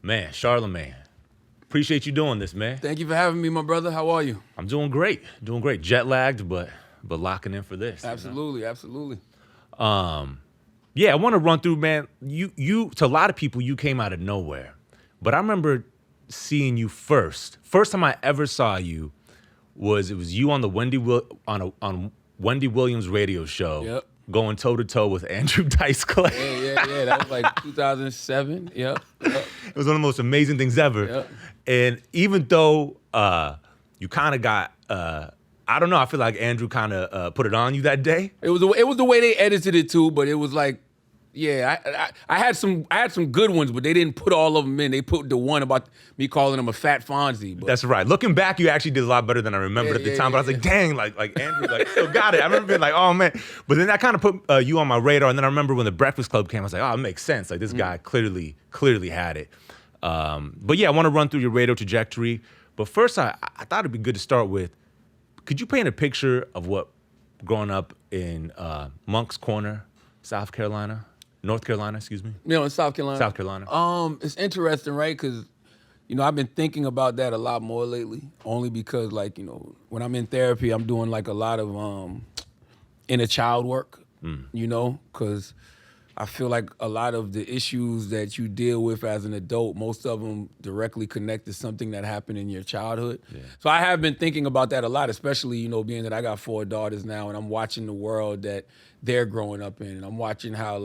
Man, Charlamagne, appreciate you doing this, man. Thank you for having me, my brother. How are you? I'm doing great. Jet lagged, but locking in for this. Absolutely, absolutely. Yeah, I want to run through, man. You to a lot of people, you came out of nowhere, but I remember seeing you first. First time I ever saw you was you on the on Wendy Williams radio show. Yep. Going toe to toe with Andrew Dice Clay. Yeah. That was like 2007. Yep. It was one of the most amazing things ever. Yep. And even though you kind of got, I don't know, I feel like Andrew kind of put it on you that day. It was the way they edited it too, but it was like, yeah, I had some good ones, but they didn't put all of them in. They put the one about me calling him a fat Fonzie. But that's right. Looking back, you actually did a lot better than I remembered at the time. But I was like, dang, like Andrew, like still got it. I remember being like, oh man. But then that kind of put you on my radar. And then I remember when the Breakfast Club came, I was like, oh, it makes sense. Like this guy clearly had it. But yeah, I want to run through your radio trajectory. But first, I thought it'd be good to start with, could you paint a picture of what growing up in Moncks Corner, North Carolina, excuse me? In South Carolina. South Carolina. It's interesting, right? Because, I've been thinking about that a lot more lately, only because, when I'm in therapy, I'm doing, a lot of inner child work, because I feel like a lot of the issues that you deal with as an adult, most of them directly connect to something that happened in your childhood. Yeah. So I have been thinking about that a lot, especially, being that I got 4 daughters now and I'm watching the world that they're growing up in. And I'm watching how,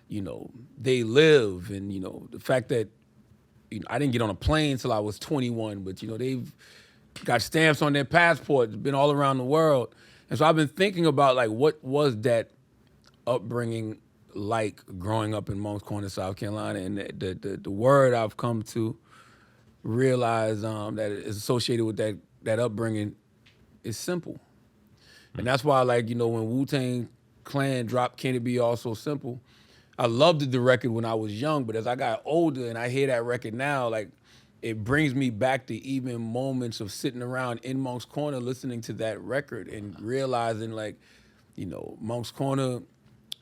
they live, and, the fact that, I didn't get on a plane till I was 21, but, they've got stamps on their passports, been all around the world. And so I've been thinking about, what was that upbringing like growing up in Moncks Corner, South Carolina, and the word I've come to realize that is associated with that upbringing is simple. And that's why, when Wu-Tang Clan dropped Can It Be All So Simple, I loved the record when I was young, but as I got older and I hear that record now, it brings me back to even moments of sitting around in Moncks Corner listening to that record and realizing, Moncks Corner,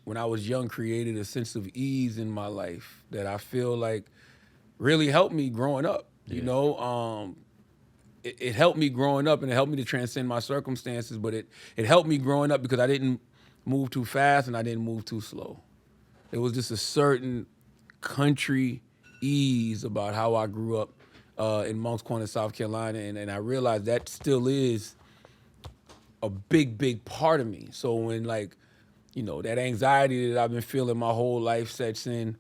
when I was young, created a sense of ease in my life that I feel like really helped me growing up. Yeah. It helped me growing up, and it helped me to transcend my circumstances, but it helped me growing up because I didn't move too fast and I didn't move too slow. It was just a certain country ease about how I grew up in Moncks Corner, South Carolina, and I realized that still is a big, big part of me. So when that anxiety that I've been feeling my whole life sets in,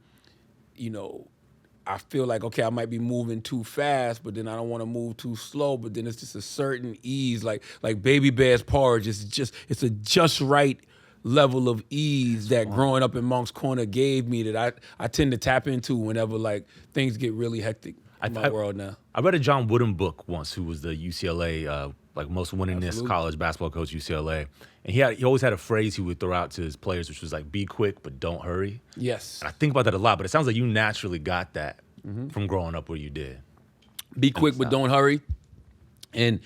I feel like, okay, I might be moving too fast, but then I don't want to move too slow, but then it's just a certain ease, like Baby Bear's porridge. It's a just right level of ease that growing up in Moncks Corner gave me that I tend to tap into whenever things get really hectic in my world now. I read a John Wooden book once, who was the UCLA most winningest college basketball coach, UCLA, and he always had a phrase he would throw out to his players, which was be quick but don't hurry. Yes. And I think about that a lot, but it sounds like you naturally got that from growing up where you did. Be quick but don't hurry. And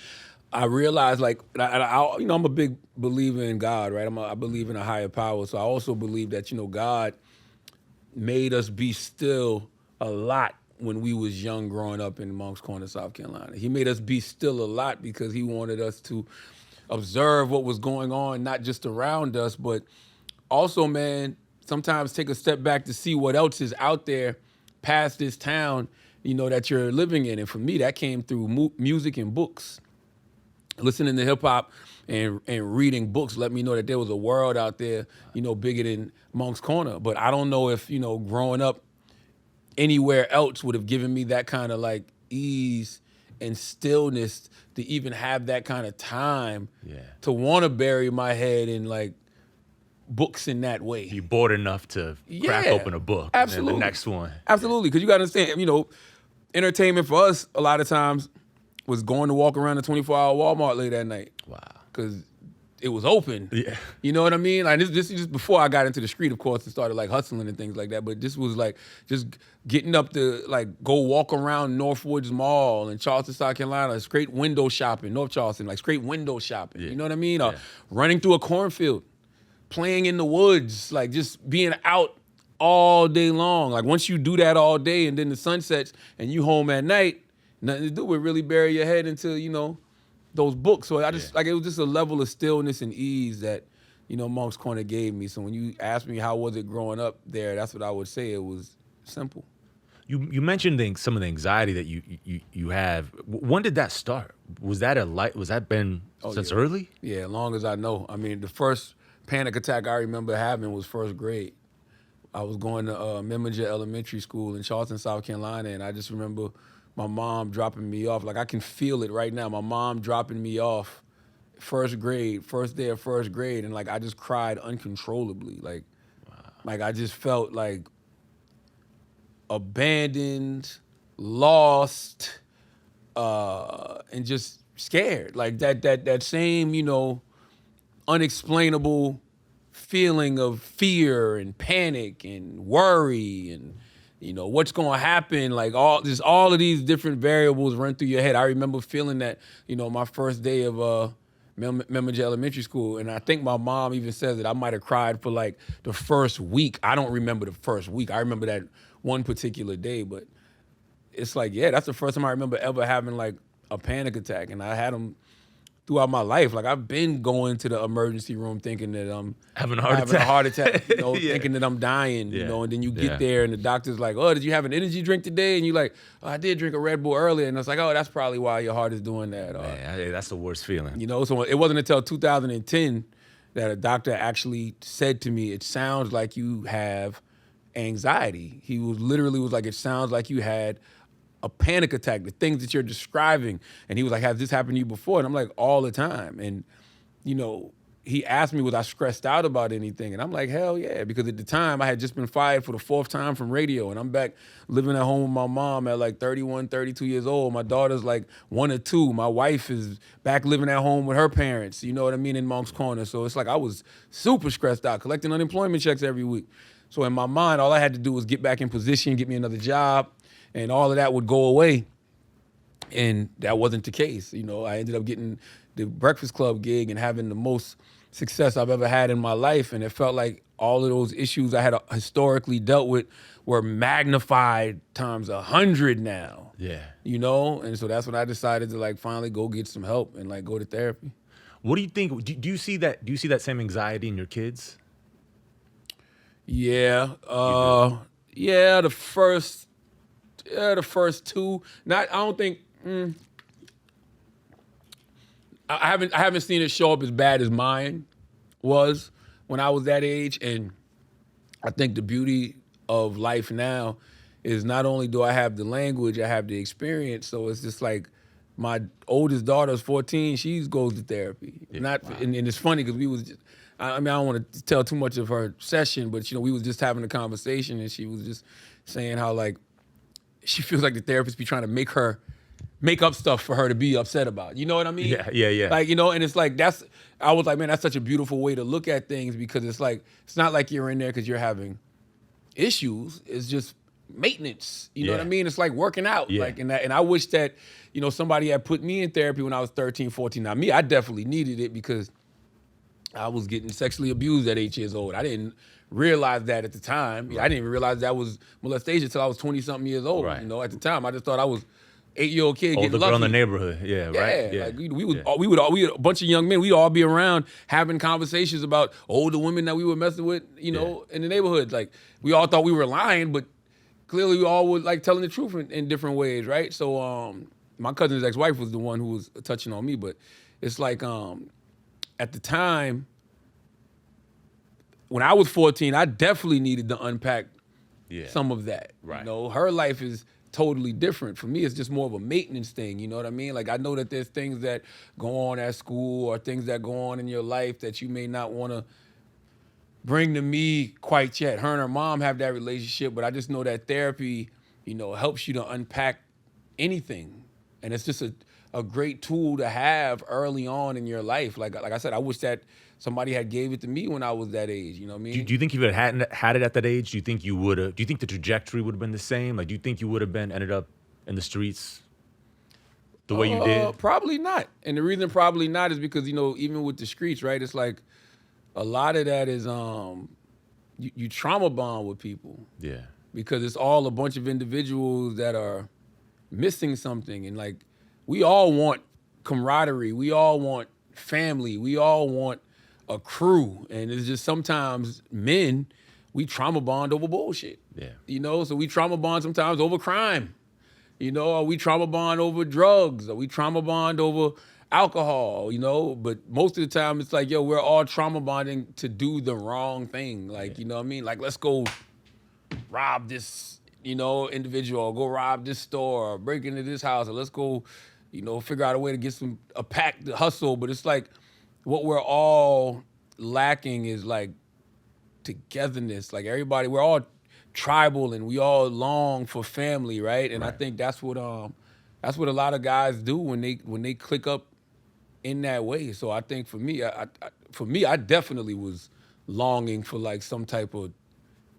I realized, I'm a big believer in God, right? I believe in a higher power. So I also believe that, God made us be still a lot when we was young growing up in Moncks Corner, South Carolina. He made us be still a lot because he wanted us to observe what was going on, not just around us, but also, man, sometimes take a step back to see what else is out there past this town, that you're living in. And for me, that came through music and books. Listening to hip hop and reading books let me know that there was a world out there, bigger than Moncks Corner. But I don't know if, growing up anywhere else would have given me that kind of ease and stillness to even have that kind of time to want to bury my head in books in that way. You're bored enough to crack open a book. Absolutely. And then the next one. Absolutely. Because you got to understand, entertainment for us a lot of times was going to walk around the 24-hour Walmart late at night. Wow. Because it was open. Yeah. You know what I mean? This is just before I got into the street, of course, and started hustling and things like that. But this was just getting up to go walk around Northwoods Mall in Charleston, South Carolina, straight window shopping, North Charleston, straight window shopping. Yeah. You know what I mean? Or running through a cornfield, playing in the woods, just being out all day long. Like once you do that all day and then the sun sets and you home at night, nothing to do but really bury your head into, those books. So I just it was just a level of stillness and ease that, Moncks Corner gave me. So when you asked me how was it growing up there, that's what I would say. It was simple. You mentioned some of the anxiety that you have. When did that start? Was that been since early? Yeah, as long as I know. I mean, the first panic attack I remember having was first grade. I was going to Memminger Elementary School in Charleston, South Carolina, and I just remember my mom dropping me off. Like I can feel it right now. My mom dropping me off, first day of first grade, and like I just cried uncontrollably. Like I just felt like abandoned, lost, and just scared. Like that same, unexplainable feeling of fear and panic and worry and what's going to happen. Like all of these different variables run through your head. I remember feeling that, my first day of Memminger Elementary School, and I think my mom even says that I might have cried for like the first week. I don't remember the first week. I remember that one particular day, but it's like, that's the first time I remember ever having like a panic attack, and I had them throughout my life. Like I've been going to the emergency room thinking that I'm having a heart attack, thinking that I'm dying, and then you get there and the doctor's like, oh, did you have an energy drink today? And you're like, oh, I did drink a Red Bull earlier. And it's like, oh, that's probably why your heart is doing that. Man, that's the worst feeling. So it wasn't until 2010 that a doctor actually said to me, it sounds like you have anxiety. He was like, it sounds like you had a panic attack, the things that you're describing. And he was like, has this happened to you before? And I'm like, all the time. And, he asked me, was I stressed out about anything? And I'm like, hell yeah. Because at the time I had just been fired for the 4th time from radio. And I'm back living at home with my mom at like 31, 32 years old. My daughter's like 1 or 2. My wife is back living at home with her parents, you know what I mean, in Moncks Corner. So it's like I was super stressed out, collecting unemployment checks every week. So in my mind, all I had to do was get back in position, get me another job, and all of that would go away. And that wasn't the case. I ended up getting the Breakfast Club gig and having the most success I've ever had in my life. And it felt like all of those issues I had historically dealt with were magnified times 100 now. Yeah. And so that's when I decided to like finally go get some help and like go to therapy. What do you think? Do you see that same anxiety in your kids? Yeah. The first 2. I don't think. I haven't seen it show up as bad as mine was when I was that age. And I think the beauty of life now is not only do I have the language, I have the experience. So it's just like my oldest daughter's 14. She goes to therapy. Yeah, and it's funny because we was just, I don't want to tell too much of her session, but we was just having a conversation and she was just saying how like she feels like the therapist be trying to make up stuff for her to be upset about. You know what I mean? Yeah. Like, and it's like I was like, man, that's such a beautiful way to look at things because it's like, it's not like you're in there because you're having issues. It's just maintenance. You know what I mean? It's like working out. Yeah. Like, and I wish that, somebody had put me in therapy when I was 13, 14. Now me, I definitely needed it because I was getting sexually abused at 8 years old. I didn't realize that at the time. Right. I didn't even realize that was molestation until I was 20-something years old. Right. At the time, I just thought I was 8-year-old kid getting lucky. Older girl in the neighborhood, right? Yeah, like we had a bunch of young men. We'd all be around having conversations about older women that we were messing with, in the neighborhood. Like we all thought we were lying, but clearly we all were like telling the truth in different ways, right? So my cousin's ex-wife was the one who was touching on me, but it's like at the time when I was 14, I definitely needed to unpack some of that. Right. Her life is totally different. For me, it's just more of a maintenance thing, you know what I mean? Like I know that there's things that go on at school or things that go on in your life that you may not want to bring to me quite yet. Her and her mom have that relationship, but I just know that therapy, helps you to unpack anything. And it's just a great tool to have early on in your life. Like I said, I wish that somebody had gave it to me when I was that age. You know what I mean? Do you think if you had it at that age, do you think do you think the trajectory would have been the same? Like, do you think you would have ended up in the streets the way you did? Probably not. And the reason probably not is because, even with the streets, right, it's like a lot of that is you trauma bond with people. Yeah. Because it's all a bunch of individuals that are missing something. And like, we all want camaraderie. We all want family. We all want a crew. And it's just sometimes men, we trauma bond over bullshit. Yeah. So we trauma bond sometimes over crime. Or we trauma bond over drugs, or we trauma bond over alcohol, but most of the time it's like, we're all trauma bonding to do the wrong thing. Like, you know what I mean? Like, let's go rob this, individual, or go rob this store, or break into this house, or let's go, figure out a way to get a pack to hustle. But it's like, what we're all lacking is like togetherness. Like we're all tribal and we all long for family, right? And I think that's what a lot of guys do when they click up in that way. So I think for me, I definitely was longing for like some type of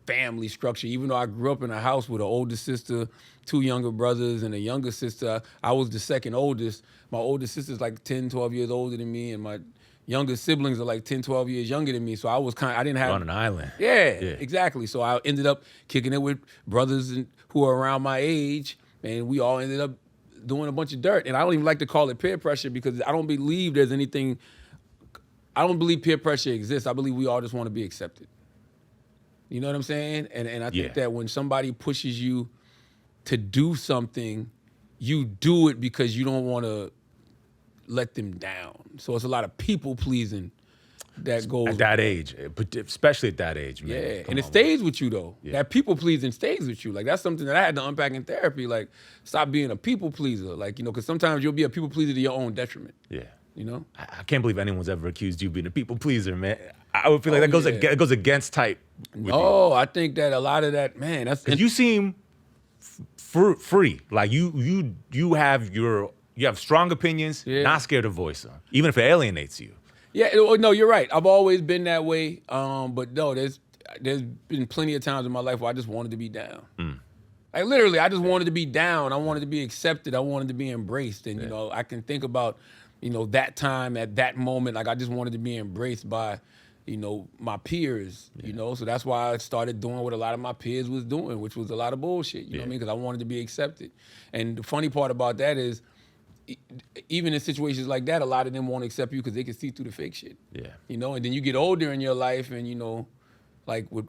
family structure. Even though I grew up in a house with an older sister, 2 younger brothers, and a younger sister, I was the second oldest. My older sister's like 10, 12 years older than me, and my younger siblings are like 10, 12 years younger than me. So I didn't have... On an island. Yeah, exactly. So I ended up kicking it with brothers who are around my age, and we all ended up doing a bunch of dirt. And I don't even like to call it peer pressure because I don't believe there's anything... I don't believe peer pressure exists. I believe we all just want to be accepted. You know what I'm saying? And I think that when somebody pushes you to do something, you do it because you don't want to let them down. So it's a lot of people pleasing that goes at that age, especially at that age, man. Yeah, and it stays with you though. Yeah. That people pleasing stays with you. Like that's something that I had to unpack in therapy. Like stop being a people pleaser. Like because sometimes you'll be a people pleaser to your own detriment. Yeah. I can't believe anyone's ever accused you of being a people pleaser, man. I would feel like that goes against type. No, I think that a lot of that, man. You seem free. Like you have strong opinions, not scared to voice them, even if it alienates you. Yeah, no, you're right. I've always been that way. But no, there's been plenty of times in my life where I just wanted to be down. Like literally, I just wanted to be down. I wanted to be accepted. I wanted to be embraced. And I can think about that time at that moment, like I just wanted to be embraced by, my peers, so that's why I started doing what a lot of my peers was doing, which was a lot of bullshit, you know what I mean? Because I wanted to be accepted. And the funny part about that is, even in situations like that, a lot of them won't accept you because they can see through the fake shit. Yeah. And then you get older in your life and,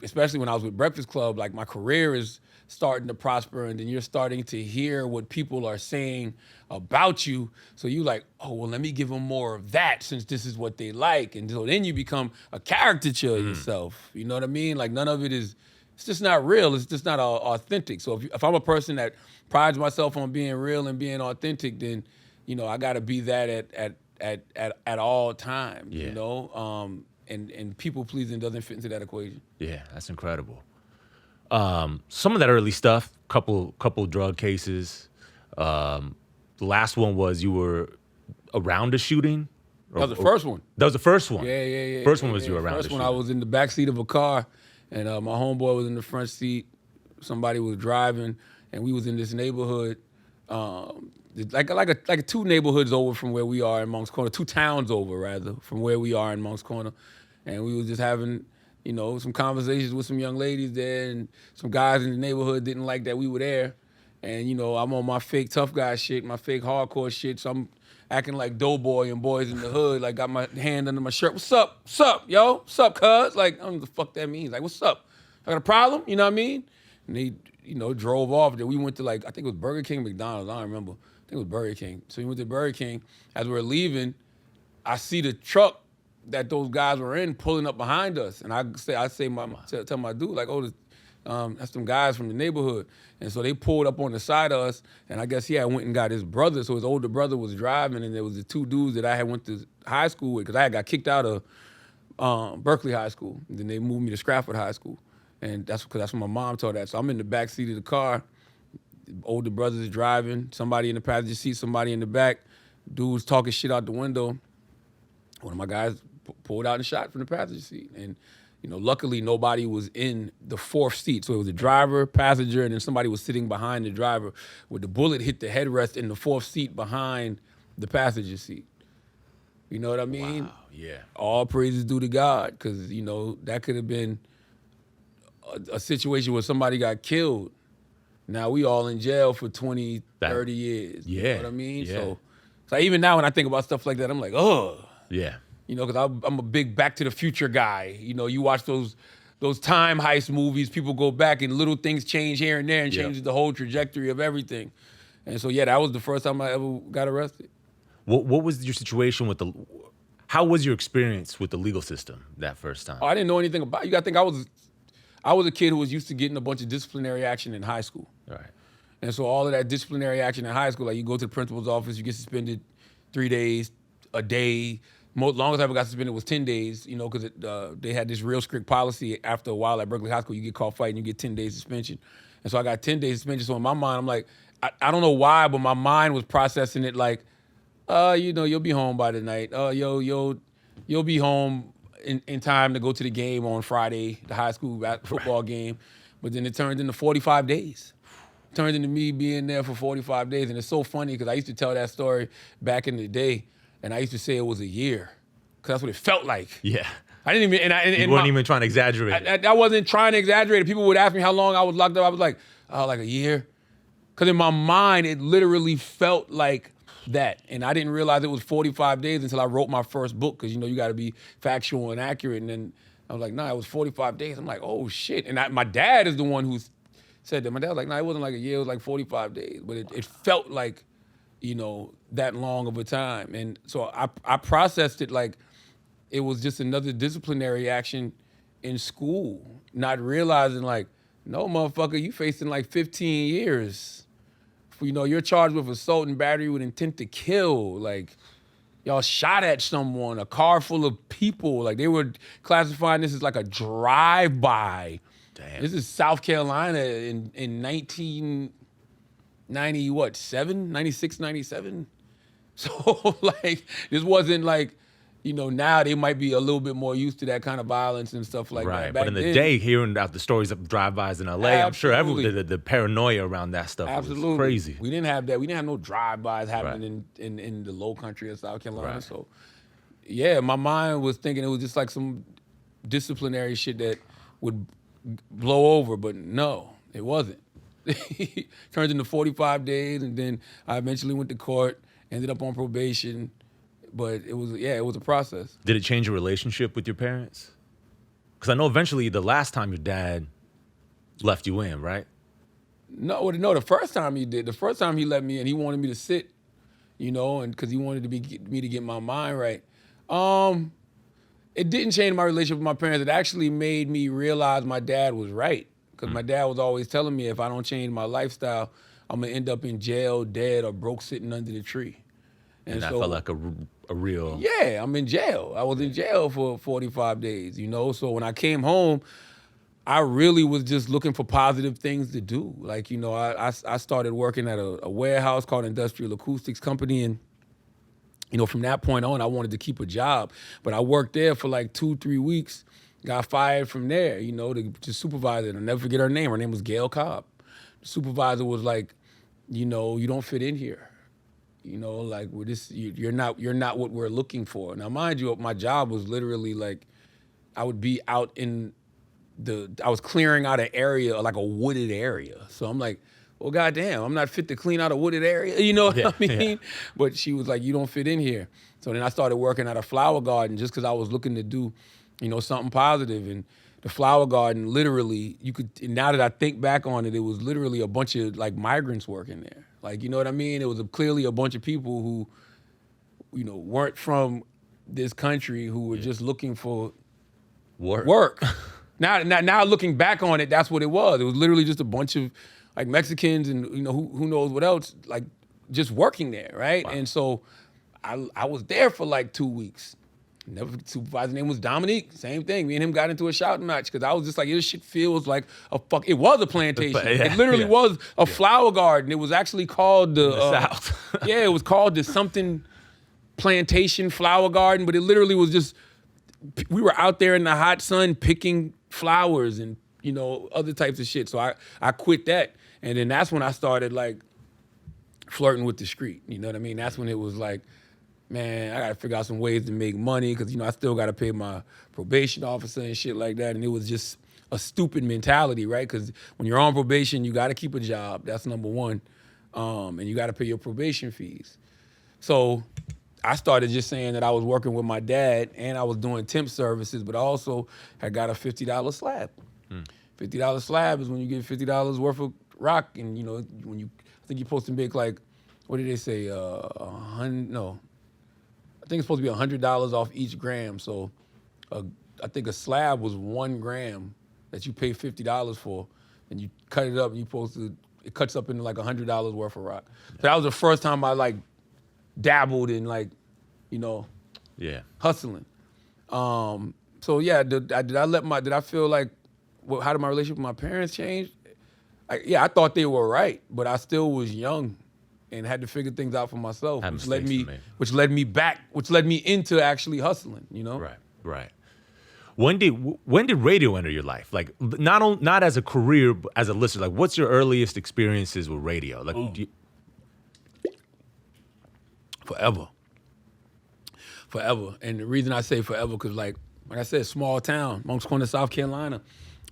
especially when I was with Breakfast Club, like my career is starting to prosper and then you're starting to hear what people are saying about you. So you like, oh, well, let me give them more of that since this is what they like. And so then you become a caricature of yourself. You know what I mean? Like none of it is, it's just not real. It's just not authentic. So if I'm a person that prides myself on being real and being authentic, then, I got to be that at all times, and people pleasing doesn't fit into that equation. Yeah, that's incredible. Some of that early stuff, couple drug cases. The last one was you were around a shooting. That was the first one. That was the first one. Yeah. First one was you around. First one, I was in the back seat of a car, and my homeboy was in the front seat. Somebody was driving, and we was in this neighborhood, like 2 neighborhoods over from where we are in Moncks Corner, 2 towns over rather from where we are in Moncks Corner, and we was just having some conversations with some young ladies there, and some guys in the neighborhood didn't like that we were there. And, I'm on my fake tough guy shit, my fake hardcore shit, so I'm acting like Doughboy and Boys in the Hood, like got my hand under my shirt. What's up? What's up, yo? What's up, cuz? Like, I don't know what the fuck that means. Like, what's up? I got a problem? You know what I mean? And they, drove off. Then we went to I think it was Burger King, McDonald's, I don't remember. I think it was Burger King. So we went to Burger King. As we were leaving, I see the truck that those guys were in pulling up behind us. And I tell my dude, like, oh, that's some guys from the neighborhood. And so they pulled up on the side of us, and I guess he had went and got his brother, so his older brother was driving, and there was the 2 dudes that I had went to high school with, because I had got kicked out of Berkeley High School. And then they moved me to Stratford High School. And that's what my mom told that. So I'm in the back seat of the car, the older brother's driving, somebody in the passenger seat, somebody in the back, dude's talking shit out the window. One of my guys pulled out and shot from the passenger seat. And luckily nobody was in the 4th seat. So it was a driver, passenger, and then somebody was sitting behind the driver where the bullet hit the headrest in the 4th seat behind the passenger seat. You know what I mean? Wow, yeah. All praises due to God, because, that could have been a situation where somebody got killed. Now we all in jail for 20, 30 years. Yeah. You know what I mean? Yeah. So even now when I think about stuff like that, I'm like, oh. Yeah. You know, because I'm a big Back to the Future guy. You know, you watch those time heist movies, people go back and little things change here and there and changes the whole trajectory of everything. And so, yeah, that was the first time I ever got arrested. What was your situation with how was your experience with the legal system that first time? Oh, I didn't know anything about it. You got to think I was a kid who was used to getting a bunch of disciplinary action in high school. All right. And so all of that disciplinary action in high school, like you go to the principal's office, you get suspended 3 days, a day. Longest I ever got suspended was 10 days, you know, because they had this real strict policy. After a while at Berkeley High School, you get caught fighting, you get 10 days suspension. And so I got 10 days suspension. So in my mind, I'm like, I don't know why, but my mind was processing it like, you know, you'll be home by the night. You'll be home in time to go to the game on Friday, the high school football game. But then it turned into 45 days. It turned into me being there for 45 days. And it's so funny because I used to tell that story back in the day. And I used to say it was a year, because that's what it felt like. Yeah. I didn't even, you weren't even trying to exaggerate it. I wasn't trying to exaggerate it. People would ask me how long I was locked up. I was like, oh, like a year. Because in my mind, it literally felt like that. And I didn't realize it was 45 days until I wrote my first book, because, you know, you got to be factual and accurate. And then I was like, nah, it was 45 days. I'm like, oh, shit. And my dad is the one who said that. My dad was like, nah, it wasn't like a year. It was like 45 days. But it felt like, you know, that long of a time. And so I processed it like it was just another disciplinary action in school, not realizing like, no, motherfucker, you facing like 15 years. You know, you're charged with assault and battery with intent to kill. Like, y'all shot at someone, a car full of people. Like, they were classifying this as like a drive-by. Damn. This is South Carolina in 96, 97. So like, this wasn't like, you know, now they might be a little bit more used to that kind of violence and stuff like that. Right, Back but in the then, day, hearing about the stories of drive-bys in LA, I'm sure the paranoia around that stuff was crazy. We didn't have that. We didn't have no drive-bys happening in the low country of South Carolina. Right. So, yeah, my mind was thinking it was just like some disciplinary shit that would blow over, but no, it wasn't. Turned into 45 days, and then I eventually went to court, ended up on probation. But it was a process. Did it change your relationship with your parents? Because I know eventually the last time your dad left you in, right? No, the first time he did. The first time he let me in, he wanted me to sit, you know, and because he wanted me to get my mind right. It didn't change my relationship with my parents. It actually made me realize my dad was right. Because my dad was always telling me if I don't change my lifestyle, I'm going to end up in jail, dead, or broke sitting under the tree. And that felt like a real... Yeah, I'm in jail. I was in jail for 45 days, you know? So when I came home, I really was just looking for positive things to do. Like, you know, I started working at a warehouse called Industrial Acoustics Company, and, you know, from that point on, I wanted to keep a job. But I worked there for like 2-3 weeks, got fired from there, you know, the supervisor. And I'll never forget her name. Her name was Gail Cobb. The supervisor was like, you know, you don't fit in here. You know, like you're not what we're looking for. Now, mind you, my job was literally like, I would be out I was clearing out an area, like a wooded area. So I'm like, well, goddamn, I'm not fit to clean out a wooded area. You know what I mean? Yeah. But she was like, you don't fit in here. So then I started working at a flower garden just because I was looking to do, you know, something positive. And the flower garden, literally, now that I think back on it, it was literally a bunch of like migrants working there. Like, you know what I mean? It was clearly a bunch of people who, you know, weren't from this country, who were just looking for work. Now looking back on it, that's what it was. It was literally just a bunch of like Mexicans and, you know, who knows what else, like just working there, right? Wow. And so I was there for like 2 weeks. Supervisor's name was Dominique. Same thing. Me and him got into a shouting match because I was just like, this shit feels like it was a plantation. It literally was a flower garden. It was actually called the South. Yeah, it was called the something plantation flower garden, but it literally was just, we were out there in the hot sun picking flowers and, you know, other types of shit. So I quit that. And then that's when I started like flirting with the street. You know what I mean? That's when it was like, man, I got to figure out some ways to make money because, you know, I still got to pay my probation officer and shit like that. And it was just a stupid mentality, right? Because when you're on probation, you got to keep a job. That's number one, and you got to pay your probation fees. So I started just saying that I was working with my dad and I was doing temp services, but I also had got a $50 slab. $50 slab is when you get $50 worth of rock, and when you, I think you're supposed to make like, what did they say? I think it's supposed to be $100 off each gram. So I think a slab was 1 gram that you pay $50 for, and you cut it up, and it cuts up into like $100 worth of rock. So that was the first time I like dabbled in like, hustling. So yeah, did I feel like, how did my relationship with my parents change? I thought they were right, but I still was young and had to figure things out for myself, which led me into actually hustling, Right. When did radio enter your life? Like not as a career, but as a listener. Like, what's your earliest experiences with radio? Like, forever. And the reason I say forever, because like I said, small town, Moncks Corner, South Carolina.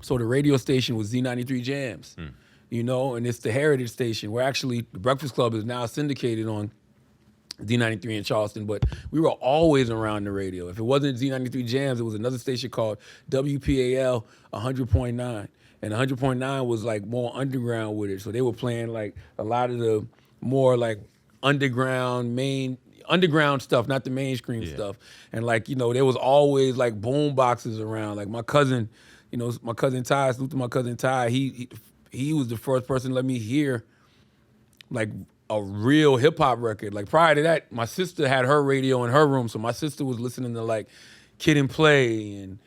So the radio station was Z93 Jams, and it's the heritage station where actually the Breakfast Club is now syndicated on Z93 in Charleston, but we were always around the radio. If it wasn't Z93 Jams, it was another station called WPAL 100.9. And 100.9 was like more underground with it. So they were playing like a lot of the more like underground stuff, not the mainstream stuff. And like, there was always like boom boxes around. Like my cousin, my cousin Ty, salute to my cousin Ty, he was the first person to let me hear like a real hip hop record. Like prior to that, my sister had her radio in her room, so my sister was listening to like Kid and Play and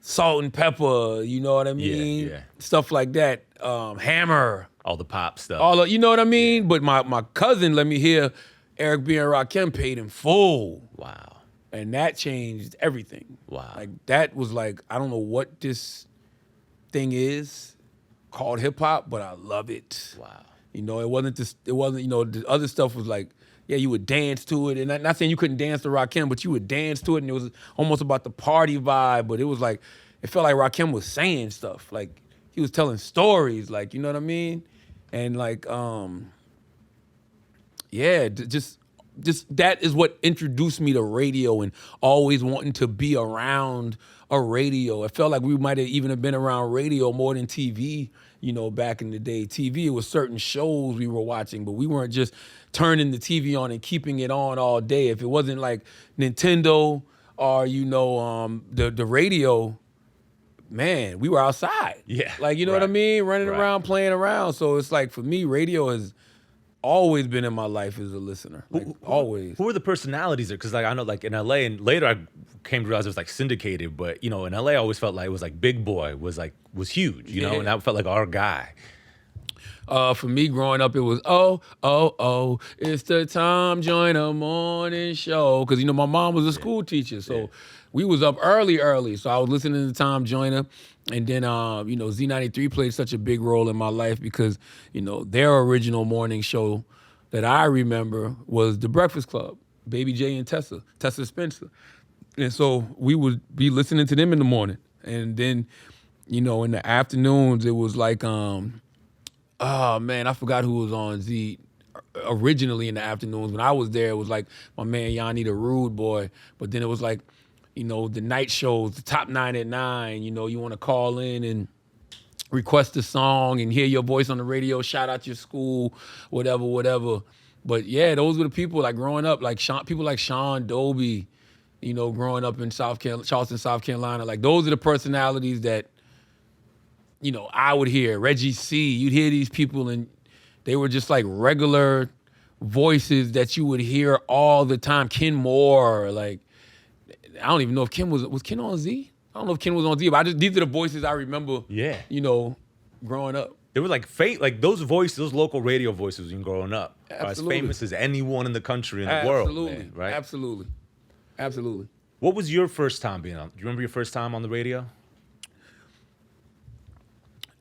Salt and Pepper, you know what I mean? Yeah. Stuff like that. Hammer. All the pop stuff. You know what I mean? But my cousin let me hear Eric B. and Rakim Paid in Full. Wow. And that changed everything. Wow. Like that was like, I don't know what this thing is called hip hop, but I love it. Wow. It wasn't, the other stuff was like, yeah, you would dance to it. And not saying you couldn't dance to Rakim, but you would dance to it, and it was almost about the party vibe, but it was like, it felt like Rakim was saying stuff. Like, he was telling stories, like, you know what I mean? And like, just that is what introduced me to radio and always wanting to be around a radio. It felt like we might have even have been around radio more than TV, back in the day. TV, it was certain shows we were watching, but we weren't just turning the TV on and keeping it on all day. If it wasn't like Nintendo or, the radio, man, we were outside. Yeah. Like, you know what I mean? Running around, playing around. So it's like, for me, radio has always been in my life as a listener. Like, always. Who are the personalities there? Because like I know, like in LA, and later I came to realize it was like syndicated, but in LA I always felt like it was like Big Boy was huge, and that felt like our guy. For me growing up, it was it's the Tom Joyner morning show, because my mom was a school teacher, so we was up early, so I was listening to Tom Joyner. And then, Z93 played such a big role in my life because, their original morning show that I remember was The Breakfast Club, Baby J and Tessa Spencer. And so we would be listening to them in the morning. And then, in the afternoons, it was like, oh man, I forgot who was on Z originally in the afternoons. When I was there, it was like my man Yanni the Rude Boy. But then it was like, the night shows, the top 9 at 9, you want to call in and request a song and hear your voice on the radio, shout out your school, whatever. But yeah, those were the people like growing up, like people like Sean Dobie, growing up in Charleston, South Carolina. Like those are the personalities that, I would hear. Reggie C, you'd hear these people and they were just like regular voices that you would hear all the time. Ken Moore, like, I don't even know if Ken was Ken on Z? I don't know if Ken was on Z, but these are the voices I remember. Yeah. Growing up. They were like like those local radio voices when growing up are as famous as anyone in the country in the world. Man, right? Absolutely. What was your first time being on? Do you remember your first time on the radio?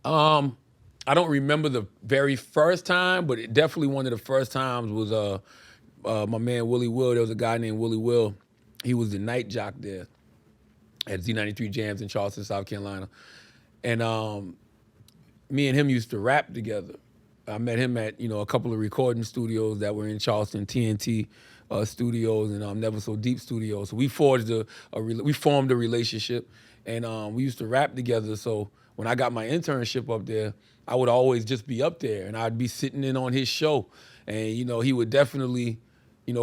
I don't remember the very first time, but definitely one of the first times was my man Willie Will. There was a guy named Willie Will. He was the night jock there at Z93 Jams in Charleston, South Carolina. And me and him used to rap together. I met him at a couple of recording studios that were in Charleston, TNT studios and Never So Deep studios. So we formed a relationship, and we used to rap together. So when I got my internship up there, I would always just be up there, and I'd be sitting in on his show, and he would definitely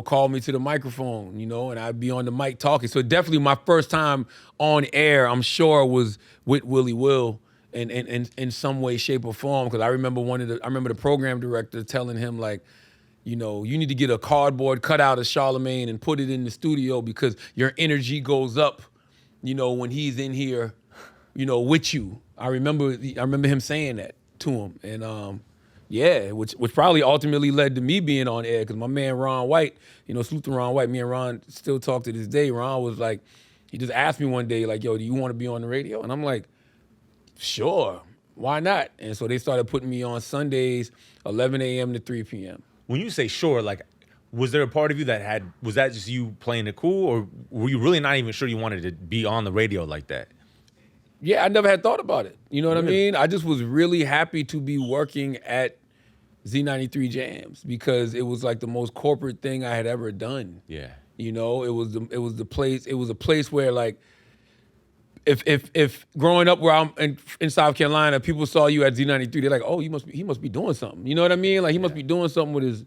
call me to the microphone, and I'd be on the mic talking. So definitely my first time on air, I'm sure, was with Willie Will in some way, shape, or form. Because I remember the program director telling him, like, you need to get a cardboard cutout of Charlamagne and put it in the studio because your energy goes up, when he's in here, with you. I remember him saying that to him, and which probably ultimately led to me being on air, because my man Ron White, salute to Ron White, me and Ron still talk to this day. Ron was like, he just asked me one day, like, yo, do you want to be on the radio? And I'm like, sure, why not? And so they started putting me on Sundays, 11 a.m. to 3 p.m. When you say sure, like, was there a part of you was that just you playing it cool, or were you really not even sure you wanted to be on the radio like that? Yeah, I never had thought about it. You know what I mean? I just was really happy to be working at Z93 Jams because it was like the most corporate thing I had ever done. Yeah. It was a place where, like, if growing up where I'm in South Carolina, people saw you at Z93, they're like, oh, he must be doing something. You know what I mean? Like, he must be doing something with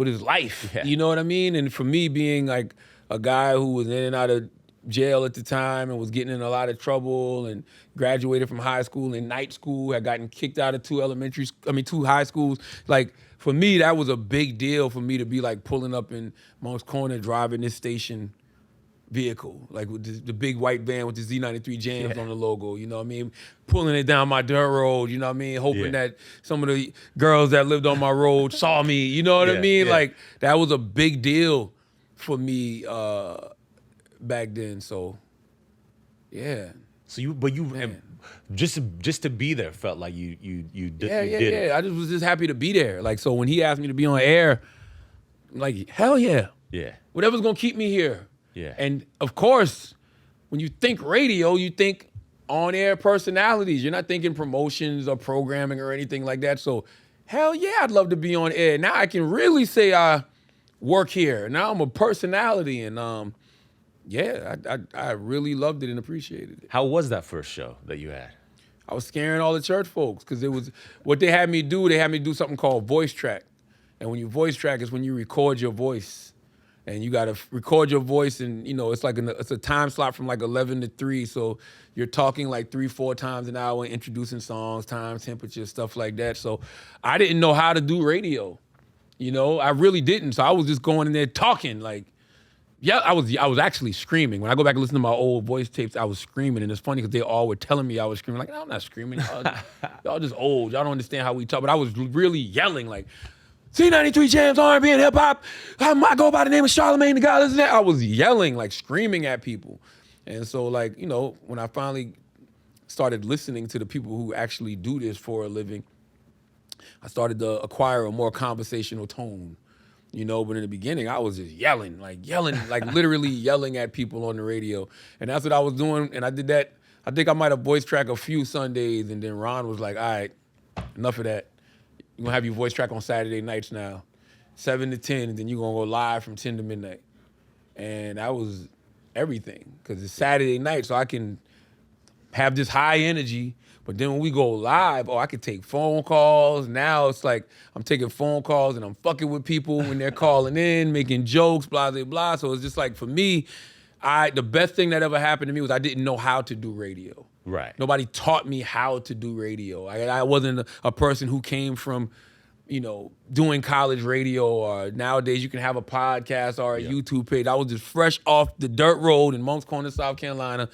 his life. Yeah. You know what I mean? And for me, being like a guy who was in and out of jail at the time and was getting in a lot of trouble and graduated from high school and night school, had gotten kicked out of two high schools. Like, for me, that was a big deal for me to be like pulling up in Moncks Corner, driving this station vehicle, like with the big white van with the Z93 Jams on the logo, you know what I mean? Pulling it down my dirt road, you know what I mean? Hoping that some of the girls that lived on my road saw me, you know what I mean? Yeah. Like, that was a big deal for me back then, so yeah. So just to be there felt like you did it. Yeah. I was just happy to be there. Like, so when he asked me to be on air, I'm like, hell yeah. Yeah. Whatever's gonna keep me here. Yeah. And of course, when you think radio, you think on-air personalities. You're not thinking promotions or programming or anything like that. So, hell yeah, I'd love to be on air. Now I can really say I work here. Now I'm a personality, and I really loved it and appreciated it. How was that first show that you had? I was scaring all the church folks because it was what they had me do. They had me do something called voice track, and when you voice track is when you record your voice. And you gotta record your voice, and it's a time slot from like 11 to 3. So you're talking like 3-4 times an hour, introducing songs, time, temperature, stuff like that. So I didn't know how to do radio, I really didn't. So I was just going in there talking, like, I was actually screaming. When I go back and listen to my old voice tapes, I was screaming, and it's funny because they all were telling me I was screaming. Like, no, I'm not screaming. Y'all just old. Y'all don't understand how we talk. But I was really yelling, like, Z93 Jams, R&B, and hip hop. I go by the name of Charlamagne Tha God. I was yelling, like, screaming at people. And so, like, when I finally started listening to the people who actually do this for a living, I started to acquire a more conversational tone. But in the beginning, I was just yelling, like literally yelling at people on the radio. And that's what I was doing. And I did that. I think I might have voice tracked a few Sundays. And then Ron was like, all right, enough of that. You're going to have your voice track on Saturday nights now, 7 to 10, and then you're going to go live from 10 to midnight. And that was everything, because it's Saturday night, so I can have this high energy. But then when we go live, I can take phone calls. Now it's like I'm taking phone calls and I'm fucking with people when they're calling in, making jokes, blah, blah, blah. So it's just like, for me, the best thing that ever happened to me was I didn't know how to do radio. Right. Nobody taught me how to do radio. I wasn't a person who came from, doing college radio, or nowadays you can have a podcast or a YouTube page. I was just fresh off the dirt road in Moncks Corner, South Carolina,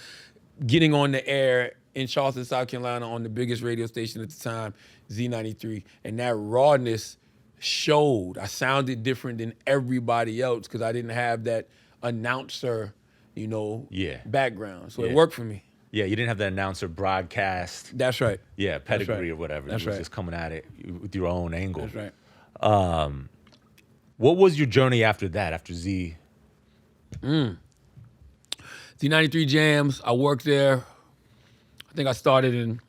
getting on the air in Charleston, South Carolina, on the biggest radio station at the time, Z93. And that rawness showed. I sounded different than everybody else because I didn't have that announcer, background. So it worked for me. Yeah, you didn't have the announcer broadcast. That's right. Yeah, pedigree or whatever. That's you was right. just coming at it with your own angle. That's right. What was your journey after that, after Z? Z93 Jams, I worked there. I think I started in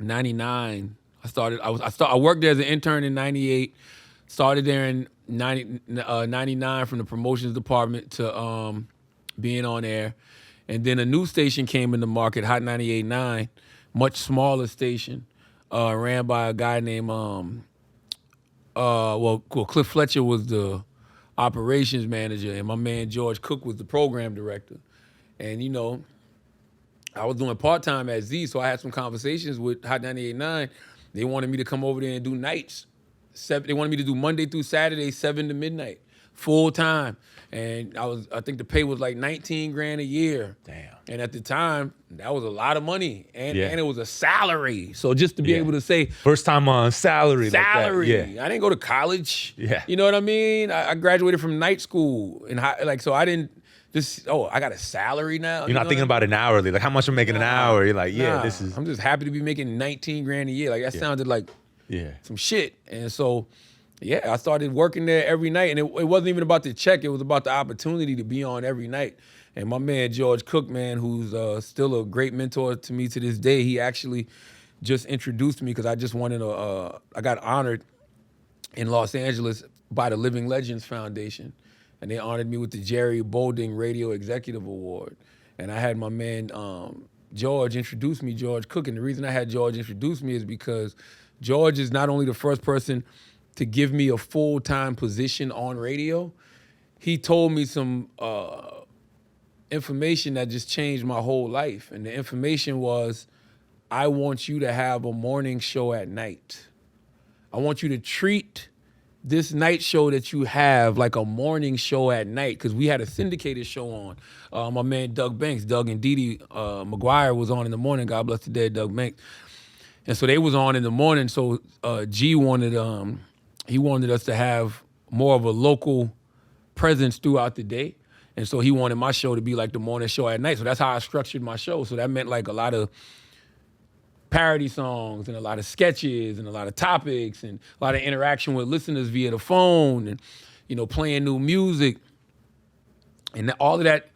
'99. I worked there as an intern in '98. Started there in 99 from the promotions department to being on air. And then a new station came in the market, Hot 98.9, much smaller station, ran by a guy named, Cliff Fletcher was the operations manager, and my man George Cook was the program director. And, you know, I was doing part-time at Z, so I had some conversations with Hot 98.9. They wanted me to come over there and do nights. They wanted me to do Monday through Saturday, 7 to midnight, full time. And I think the pay was like 19 grand a year. Damn. And at the time, that was a lot of money. And it was a salary. So just to be able to say, first time on salary. Salary. Like that. I didn't go to college. Yeah. You know what I mean? I graduated from night school. And so I didn't just, I got a salary now. You're not thinking about an hourly. Like how much I'm making an hour. You're like, this is. I'm just happy to be making 19 grand a year. Like that sounded like some shit. And so, I started working there every night. And it wasn't even about the check. It was about the opportunity to be on every night. And my man, George Cook, man, who's still a great mentor to me to this day, he actually just introduced me because I just wanted I got honored in Los Angeles by the Living Legends Foundation. And they honored me with the Jerry Bolding Radio Executive Award. And I had my man, George Cook. And the reason I had George introduce me is because George is not only the first person to give me a full-time position on radio, he told me some information that just changed my whole life. And the information was, I want you to have a morning show at night. I want you to treat this night show that you have like a morning show at night, because we had a syndicated show on. My man Doug Banks, Doug and Dee Dee McGuire was on in the morning. God bless the dead Doug Banks. And so they was on in the morning. So G wanted us to have more of a local presence throughout the day. And so he wanted my show to be like the morning show at night. So that's how I structured my show. So that meant like a lot of parody songs and a lot of sketches and a lot of topics and a lot of interaction with listeners via the phone and, playing new music. And all of that,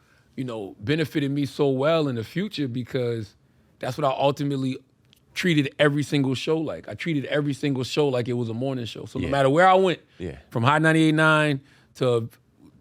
benefited me so well in the future because that's what I ultimately treated every single show like. I treated every single show like it was a morning show. So no matter where I went, from Hot 98.9 to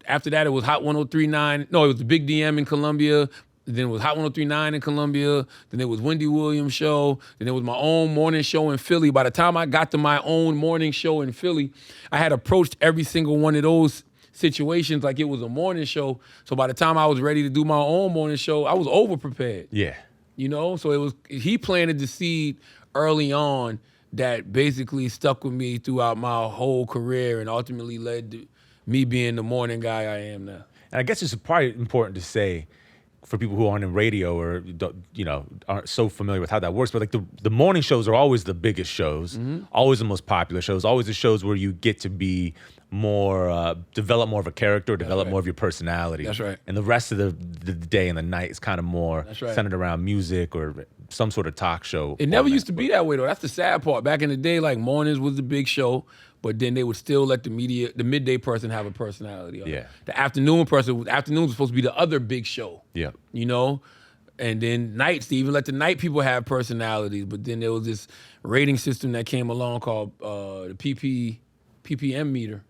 after that, it was Hot 103.9. No, it was the Big DM in Columbia. Then it was Hot 103.9 in Columbia. Then it was Wendy Williams' show. Then it was my own morning show in Philly. By the time I got to my own morning show in Philly, I had approached every single one of those situations like it was a morning show. So by the time I was ready to do my own morning show, I was over-prepared. Yeah. So he planted the seed early on that basically stuck with me throughout my whole career and ultimately led to me being the morning guy I am now. And I guess it's probably important to say for people who aren't in radio or aren't so familiar with how that works, but like the morning shows are always the biggest shows, always the most popular shows, always the shows where you get to be more, develop more of a character, develop more of your personality. That's right. And the rest of the day and the night is kind of more centered around music or some sort of talk show. It never used to be that way though. That's the sad part. Back in the day, like mornings was the big show, but then they would still let the midday person have a personality. The afternoon person, afternoon was supposed to be the other big show. Yeah. And then nights, they even let the night people have personalities. But then there was this rating system that came along called the PPM meter.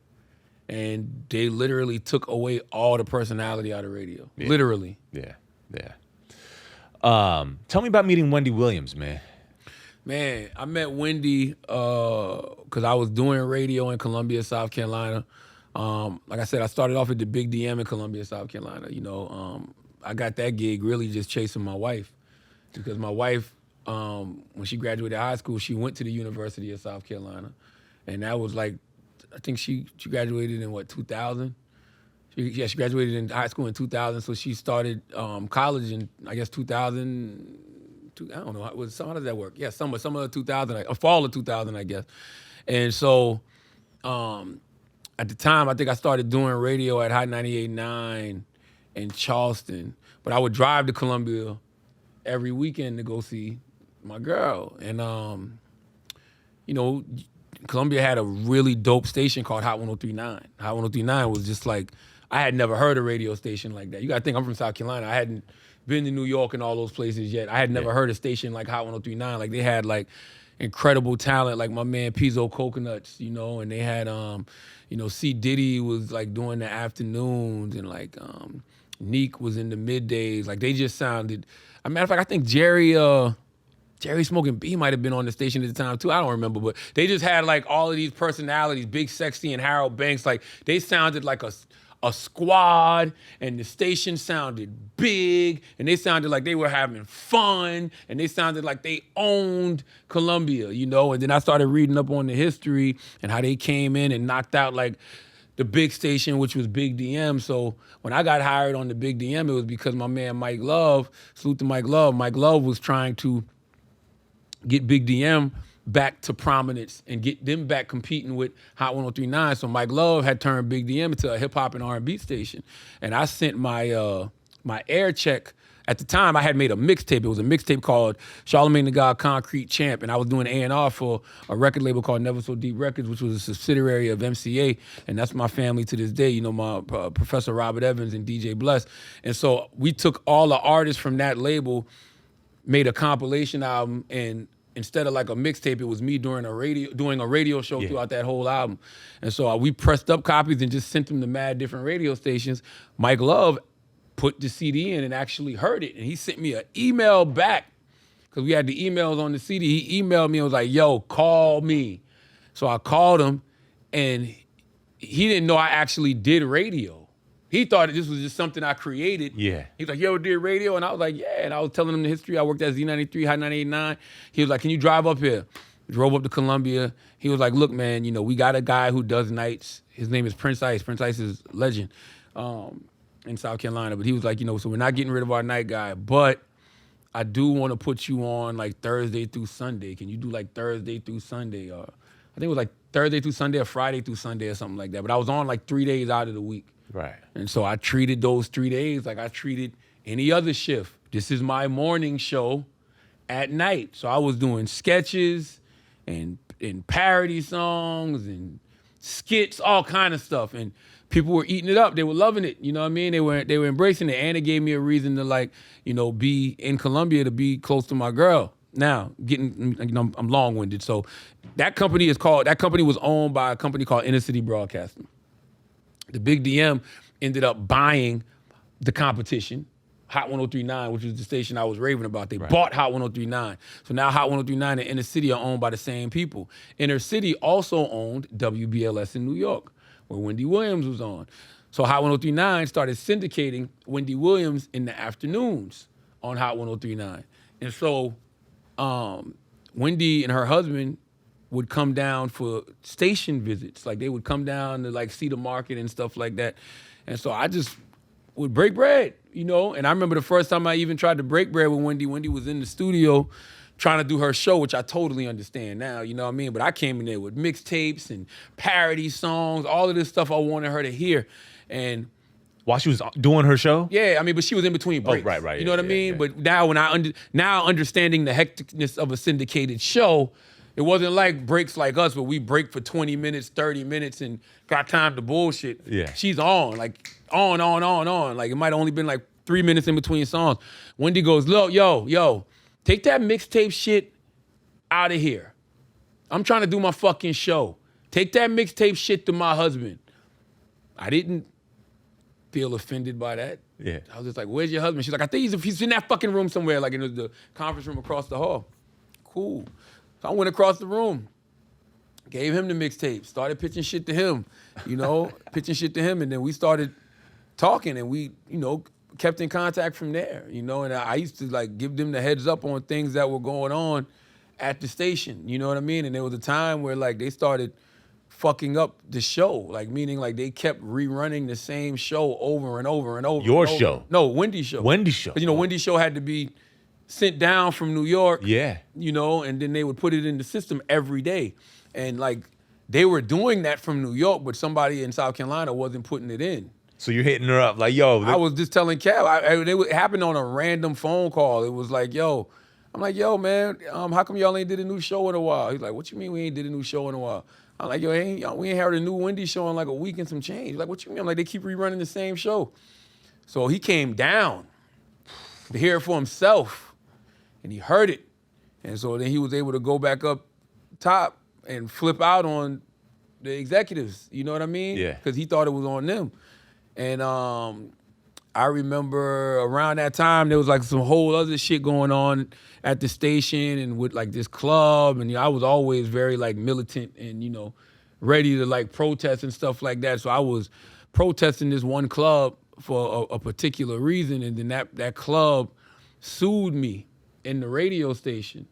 And they literally took away all the personality out of radio. Yeah. Literally. Yeah. Tell me about meeting Wendy Williams, man. Man, I met Wendy because I was doing radio in Columbia, South Carolina. Like I said, I started off at the Big DM in Columbia, South Carolina. I got that gig really just chasing my wife because my wife, when she graduated high school, she went to the University of South Carolina. And that was like, I think she graduated in 2000? She graduated in high school in 2000, so she started college in, I guess, 2000. I don't know, how does that work? Yeah, summer of 2000, fall of 2000, I guess. And so at the time, I think I started doing radio at Hot 98.9 in Charleston. But I would drive to Columbia every weekend to go see my girl. And, Columbia had a really dope station called Hot 103.9. Hot 103.9 was just like, I had never heard a radio station like that. You gotta think, I'm from South Carolina. I hadn't been to New York and all those places yet. I had never heard a station like Hot 103.9. Like they had like incredible talent, like my man Pizzo Coconuts, you know, and they had C Diddy was like doing the afternoons, and like Neek was in the middays. Like they just sounded. As a matter of fact, I think Jerry Smoking B might have been on the station at the time too. I don't remember, but they just had like all of these personalities, Big Sexy and Harold Banks. Like they sounded like a squad, and the station sounded big, and they sounded like they were having fun, and they sounded like they owned Columbia, you know. And then I started reading up on the history and how they came in and knocked out like the big station, which was Big DM. So when I got hired on the Big DM, it was because my man Mike Love, salute to Mike Love was trying to get Big DM back to prominence and get them back competing with Hot 103.9. So Mike Love had turned Big DM into a hip hop and R&B station. And I sent my my air check. At the time, I had made a mixtape. It was a mixtape called Charlamagne Tha God Concrete Champ. And I was doing A&R for a record label called Never So Deep Records, which was a subsidiary of MCA. And that's my family to this day, you know, my Professor Robert Evans and DJ Bless. And so we took all the artists from that label, made a compilation album, and instead of like a mixtape, it was me doing a radio show throughout that whole album. And so we pressed up copies and just sent them to mad different radio stations. Mike Love put the CD in and actually heard it. And he sent me an email back, because we had the emails on the CD. He emailed me and was like, yo, call me. So I called him, and he didn't know I actually did radio. He thought this was just something I created. Yeah. He was like, yo, did radio? And I was like, yeah. And I was telling him the history. I worked at Z93, Hot 98.9. He was like, can you drive up here? Drove up to Columbia. He was like, look, man, you know, we got a guy who does nights. His name is Prince Ice. Prince Ice is a legend in South Carolina. But he was like, you know, so we're not getting rid of our night guy, but I do want to put you on like Thursday through Sunday. Can you do like Thursday through Sunday? Or I think it was like Thursday through Sunday or Friday through Sunday or something like that. But I was on like 3 days out of the week. Right. And so I treated those 3 days like I treated any other shift. This is my morning show at night. So I was doing sketches and parody songs and skits, all kind of stuff. And people were eating it up. They were loving it. You know what I mean? They were embracing it. And it gave me a reason to, like, you know, be in Columbia, to be close to my girl. Now, I'm long-winded. So that company was owned by a company called Inner City Broadcasting. The Big DM ended up buying the competition, Hot 103.9, which was the station I was raving about. They bought Hot 103.9. So now Hot 103.9 and Inner City are owned by the same people. Inner City also owned WBLS in New York, where Wendy Williams was on. So Hot 103.9 started syndicating Wendy Williams in the afternoons on Hot 103.9. And so Wendy and her husband would come down for station visits. Like they would come down to like see the market and stuff like that. And so I just would break bread, you know? And I remember the first time I even tried to break bread with Wendy. Wendy was in the studio trying to do her show, which I totally understand now, you know what I mean? But I came in there with mixtapes and parody songs, all of this stuff I wanted her to hear. And while she was doing her show? yeah, I mean, but she was in between breaks. Oh, right. You know what I mean? Yeah. But now when understanding the hecticness of a syndicated show, it wasn't like breaks like us where we break for 20 minutes, 30 minutes and got time to bullshit. Yeah. She's on, like on. Like it might have only been like 3 minutes in between songs. Wendy goes, look, yo, take that mixtape shit out of here. I'm trying to do my fucking show. Take that mixtape shit to my husband. I didn't feel offended by that. Yeah. I was just like, where's your husband? She's like, I think he's in that fucking room somewhere, like in the conference room across the hall. Cool. So I went across the room, gave him the mixtape, started pitching shit to him, you know, and then we started talking, and we, you know, kept in contact from there, you know, and I used to like give them the heads up on things that were going on at the station, you know what I mean? And there was a time where like they started fucking up the show, like meaning like they kept rerunning the same show over and over and over. Your and over. show? No, Wendy's show. Wendy's show. 'Cause, you know, Wendy's show had to be sent down from New York. Yeah. You know, and then they would put it in the system every day. And like they were doing that from New York, but somebody in South Carolina wasn't putting it in. So you're hitting her up like, yo. I was just telling Cal, it happened on a random phone call. It was like, yo, I'm like, yo, man, how come y'all ain't did a new show in a while? He's like, what you mean we ain't did a new show in a while? I'm like, yo, we ain't had a new Wendy show in like a week and some change. He's like, what you mean? I'm like, they keep rerunning the same show. So he came down. to hear it for himself. And he heard it. And so then he was able to go back up top and flip out on the executives. You know what I mean? Yeah. Because he thought it was on them. And I remember around that time, there was like some whole other shit going on at the station and with like this club. And I was always very like militant and, ready to like protest and stuff like that. So I was protesting this one club for a particular reason. And then that club sued me in the radio station.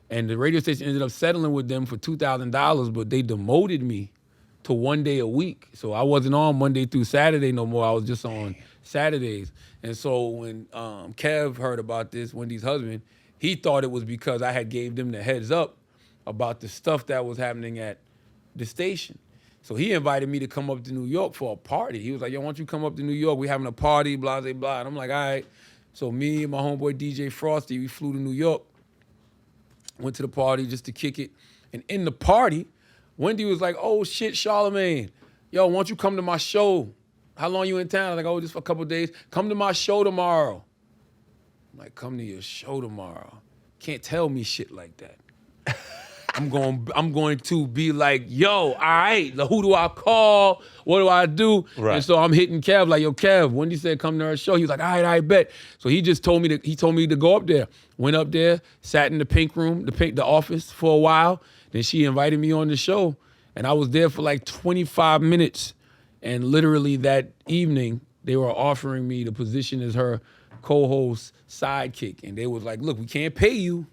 And the radio station ended up settling with them for $2,000, but they demoted me to 1 day a week. So I wasn't on Monday through Saturday no more. I was just on Saturdays. And so when Kev heard about this, Wendy's husband, he thought it was because I had gave them the heads up about the stuff that was happening at the station. So he invited me to come up to New York for a party. He was like, yo, why don't you come up to New York? We having a party, blah, blah, blah. And I'm like, all right. So me and my homeboy DJ Frosty, we flew to New York, went to the party just to kick it. And in the party, Wendy was like, oh shit, Charlamagne, yo, why don't you come to my show? How long you in town? I was like, oh, just for a couple of days. Come to my show tomorrow. I'm like, come to your show tomorrow. Can't tell me shit like that. I'm going to be like, yo, all right, who do I call? What do I do? Right. And so I'm hitting Kev like, yo, Kev, Wendy said come to her show. He was like, all right, I bet. So he just told me to go up there. Went up there, sat in the pink room, the office for a while. Then she invited me on the show, and I was there for like 25 minutes. And literally that evening, they were offering me the position as her co-host sidekick. And they was like, look, we can't pay you,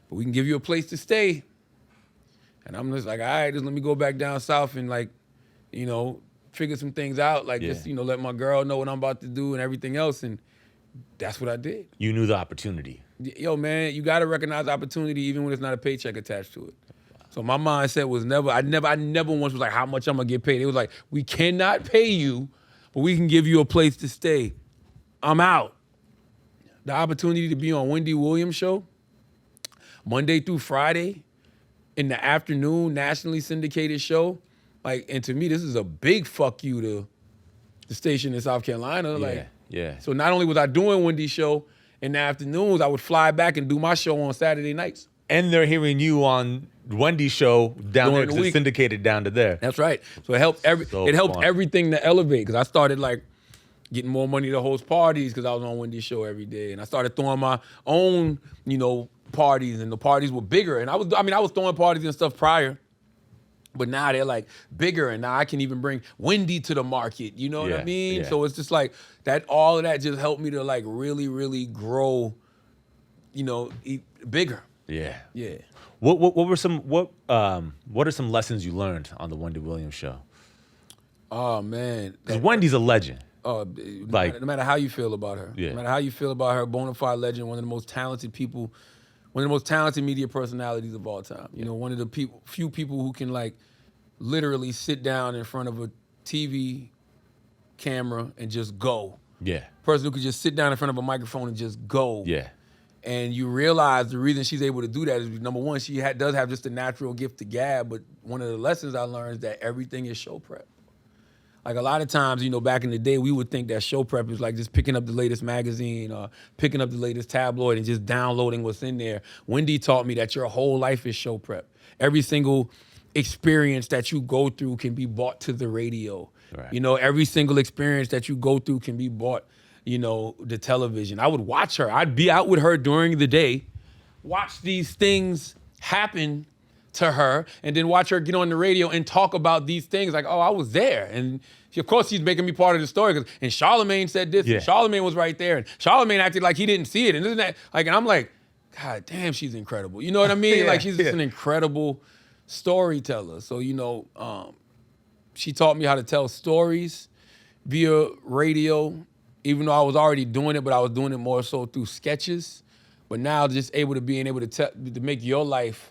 but we can give you a place to stay. And I'm just like, all right, just let me go back down south and like, figure some things out. Like just, let my girl know what I'm about to do and everything else. And that's what I did. You knew the opportunity. Yo, man, you got to recognize opportunity even when it's not a paycheck attached to it. So my mindset was I never once was like, how much I'm going to get paid. It was like, we cannot pay you, but we can give you a place to stay. I'm out. The opportunity to be on Wendy Williams' show, Monday through Friday, in the afternoon, nationally syndicated show. Like, and to me, this is a big fuck you to the station in South Carolina. Yeah. So not only was I doing Wendy's show in the afternoons, I would fly back and do my show on Saturday nights. And they're hearing you on Wendy's show down there because it's syndicated down to there. That's right. So it helped everything to elevate because I started like getting more money to host parties because I was on Wendy's show every day. And I started throwing my own, parties, and the parties were bigger. And I was throwing parties and stuff prior, but now they're like bigger, and now I can even bring Wendy to the market. You know what I mean? Yeah. So it's just like that. All of that just helped me to like really, really grow. Bigger. Yeah. Yeah. What are some lessons you learned on the Wendy Williams show? Oh man, Because Wendy's a legend. no matter how you feel about her, Yeah. no matter how you feel about her, bona fide legend, one of the most talented people, one of the most talented media personalities of all time. One of the few people who can like literally sit down in front of a TV camera and just go. Yeah. Person who could just sit down in front of a microphone and just go. Yeah. And you realize the reason she's able to do that is, number one, she does have just a natural gift to gab, but one of the lessons I learned is that everything is show prep. Like a lot of times, back in the day, we would think that show prep is like just picking up the latest magazine or picking up the latest tabloid and just downloading what's in there. Wendy taught me that your whole life is show prep. Every single experience that you go through can be brought to the radio. Right. Every single experience that you go through can be brought, the television. I would watch her. I'd be out with her during the day, watch these things happen to her, and then watch her get on the radio and talk about these things like, oh, I was there. And of course, she's making me part of the story. And Charlamagne said this, Yeah. and Charlamagne was right there, and Charlamagne acted like he didn't see it. And isn't that like, and I'm like, God damn, she's incredible. You know what I mean? Yeah, Like, she's just an incredible storyteller. So, she taught me how to tell stories via radio, even though I was already doing it, but I was doing it more so through sketches. But now just being able to make your life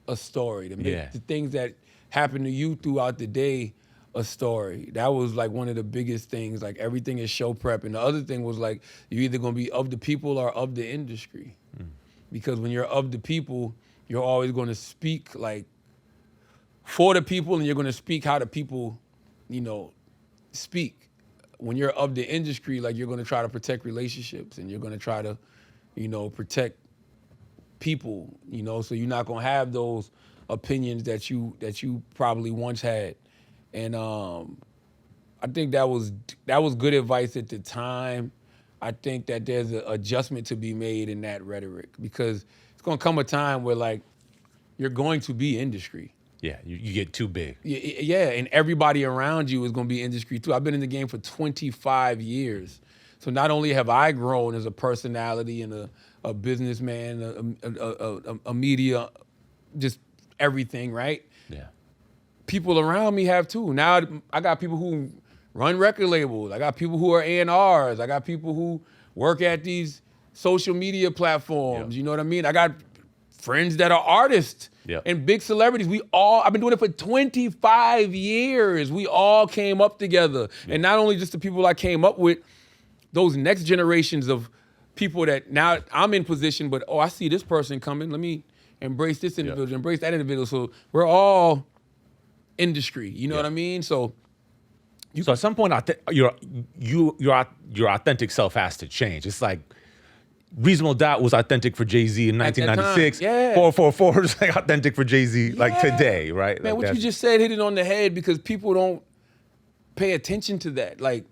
a story, to make the things that happen to you throughout the day a story. That was like one of the biggest things. Like everything is show prep. And the other thing was like, you're either gonna be of the people or of the industry. Because when you're of the people, you're always gonna speak like for the people, and you're gonna speak how the people, speak. when you're of the industry, like you're gonna try to protect relationships and you're gonna try to, protect people, so you're not gonna have those opinions that you probably once had. And I think that was good advice at the time. I think that there's an adjustment to be made in that rhetoric because it's gonna come a time where like you're going to be industry. Yeah, you get too big. Yeah, and everybody around you is going to be industry too. I've been in the game for 25 years. So not only have I grown as a personality and a businessman, a media, just everything, right? Yeah. People around me have too. Now I got people who run record labels. I got people who are A&Rs. I got people who work at these social media platforms. Yeah. You know what I mean? I got friends that are artists. Yep. And big celebrities, I've been doing it for 25 years. We all came up together. Yep. And not only just the people I came up with, those next generations of people that now I'm in position, but I see this person coming. Let me embrace this individual, embrace that individual. So we're all industry. You know what I mean? So at some point, your authentic self has to change. It's like Reasonable Doubt was authentic for Jay-Z in 1996. Yeah. 444 is like authentic for Jay-Z like today, right? Man, like what you just said hit it on the head because people don't pay attention to that. Like,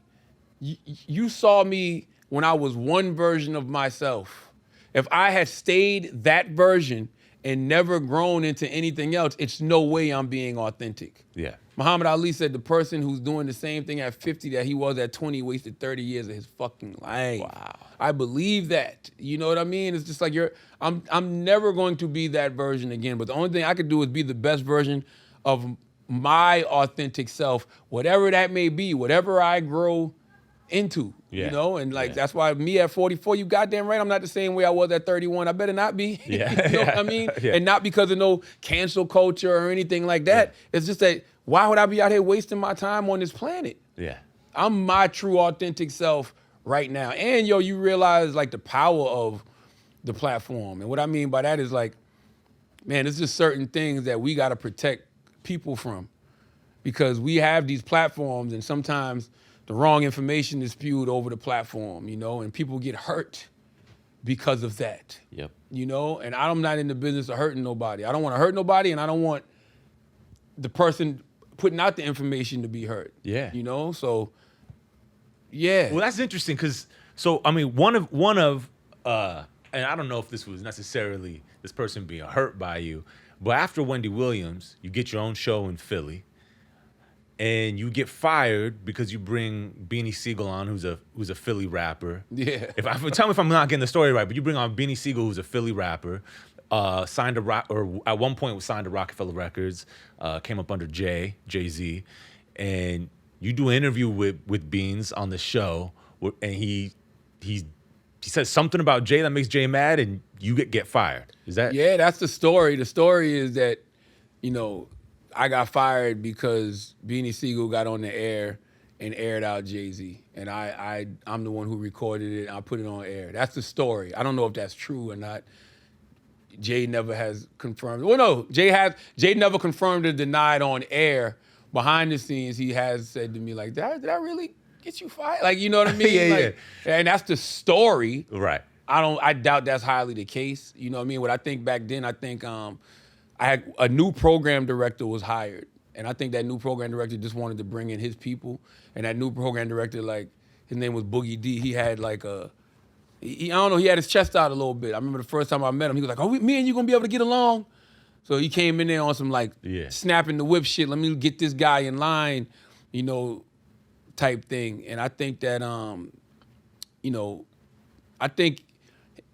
you saw me when I was one version of myself. If I had stayed that version and never grown into anything else, it's no way I'm being authentic. Yeah. Muhammad Ali said the person who's doing the same thing at 50 that he was at 20 wasted 30 years of his fucking life. Wow. I believe that. You know what I mean? It's just like I'm never going to be that version again. But the only thing I could do is be the best version of my authentic self, whatever that may be, whatever I grow into. Yeah. You know? And that's why me at 44, you goddamn right, I'm not the same way I was at 31. I better not be. Yeah. You know what I mean? Yeah. And not because of no cancel culture or anything like that. Yeah. It's just that why would I be out here wasting my time on this planet? Yeah. I'm my true authentic self right now. And you realize like the power of the platform. And what I mean by that is like, man, there's just certain things that we got to protect people from because we have these platforms and sometimes the wrong information is spewed over the platform, and people get hurt because of that. Yep. And I'm not in the business of hurting nobody. I don't want to hurt nobody and I don't want the person putting out the information to be hurt. Yeah. So yeah. Well, that's interesting because I mean one of and I don't know if this was necessarily this person being hurt by you, but after Wendy Williams, you get your own show in Philly. And you get fired because you bring Beanie Siegel on, who's a Philly rapper. Yeah. Tell me if I'm not getting the story right, but you bring on Beanie Siegel, who's a Philly rapper, signed or at one point was signed to Rockefeller Records, came up under Jay-Z, and you do an interview with Beans on the show, and he says something about Jay that makes Jay mad, and you get fired. Is that? Yeah, that's the story. The story is that, I got fired because Beanie Siegel got on the air and aired out Jay-Z. And I'm the one who recorded it and I put it on air. That's the story. I don't know if that's true or not. Jay never has confirmed. Well, no, Jay never confirmed or denied on air. Behind the scenes, he has said to me, like, did I really get you fired? Like, you know what I mean? Yeah. And that's the story. Right. I doubt that's highly the case. You know what I mean? What I think back then, I think I had a new program director was hired. And I think that new program director just wanted to bring in his people. And that new program director, like, his name was Boogie D. He had like I don't know, he had his chest out a little bit. I remember the first time I met him, he was like, me and you gonna be able to get along? So he came in there on some like snapping the whip shit. Let me get this guy in line, type thing. And I think that, I think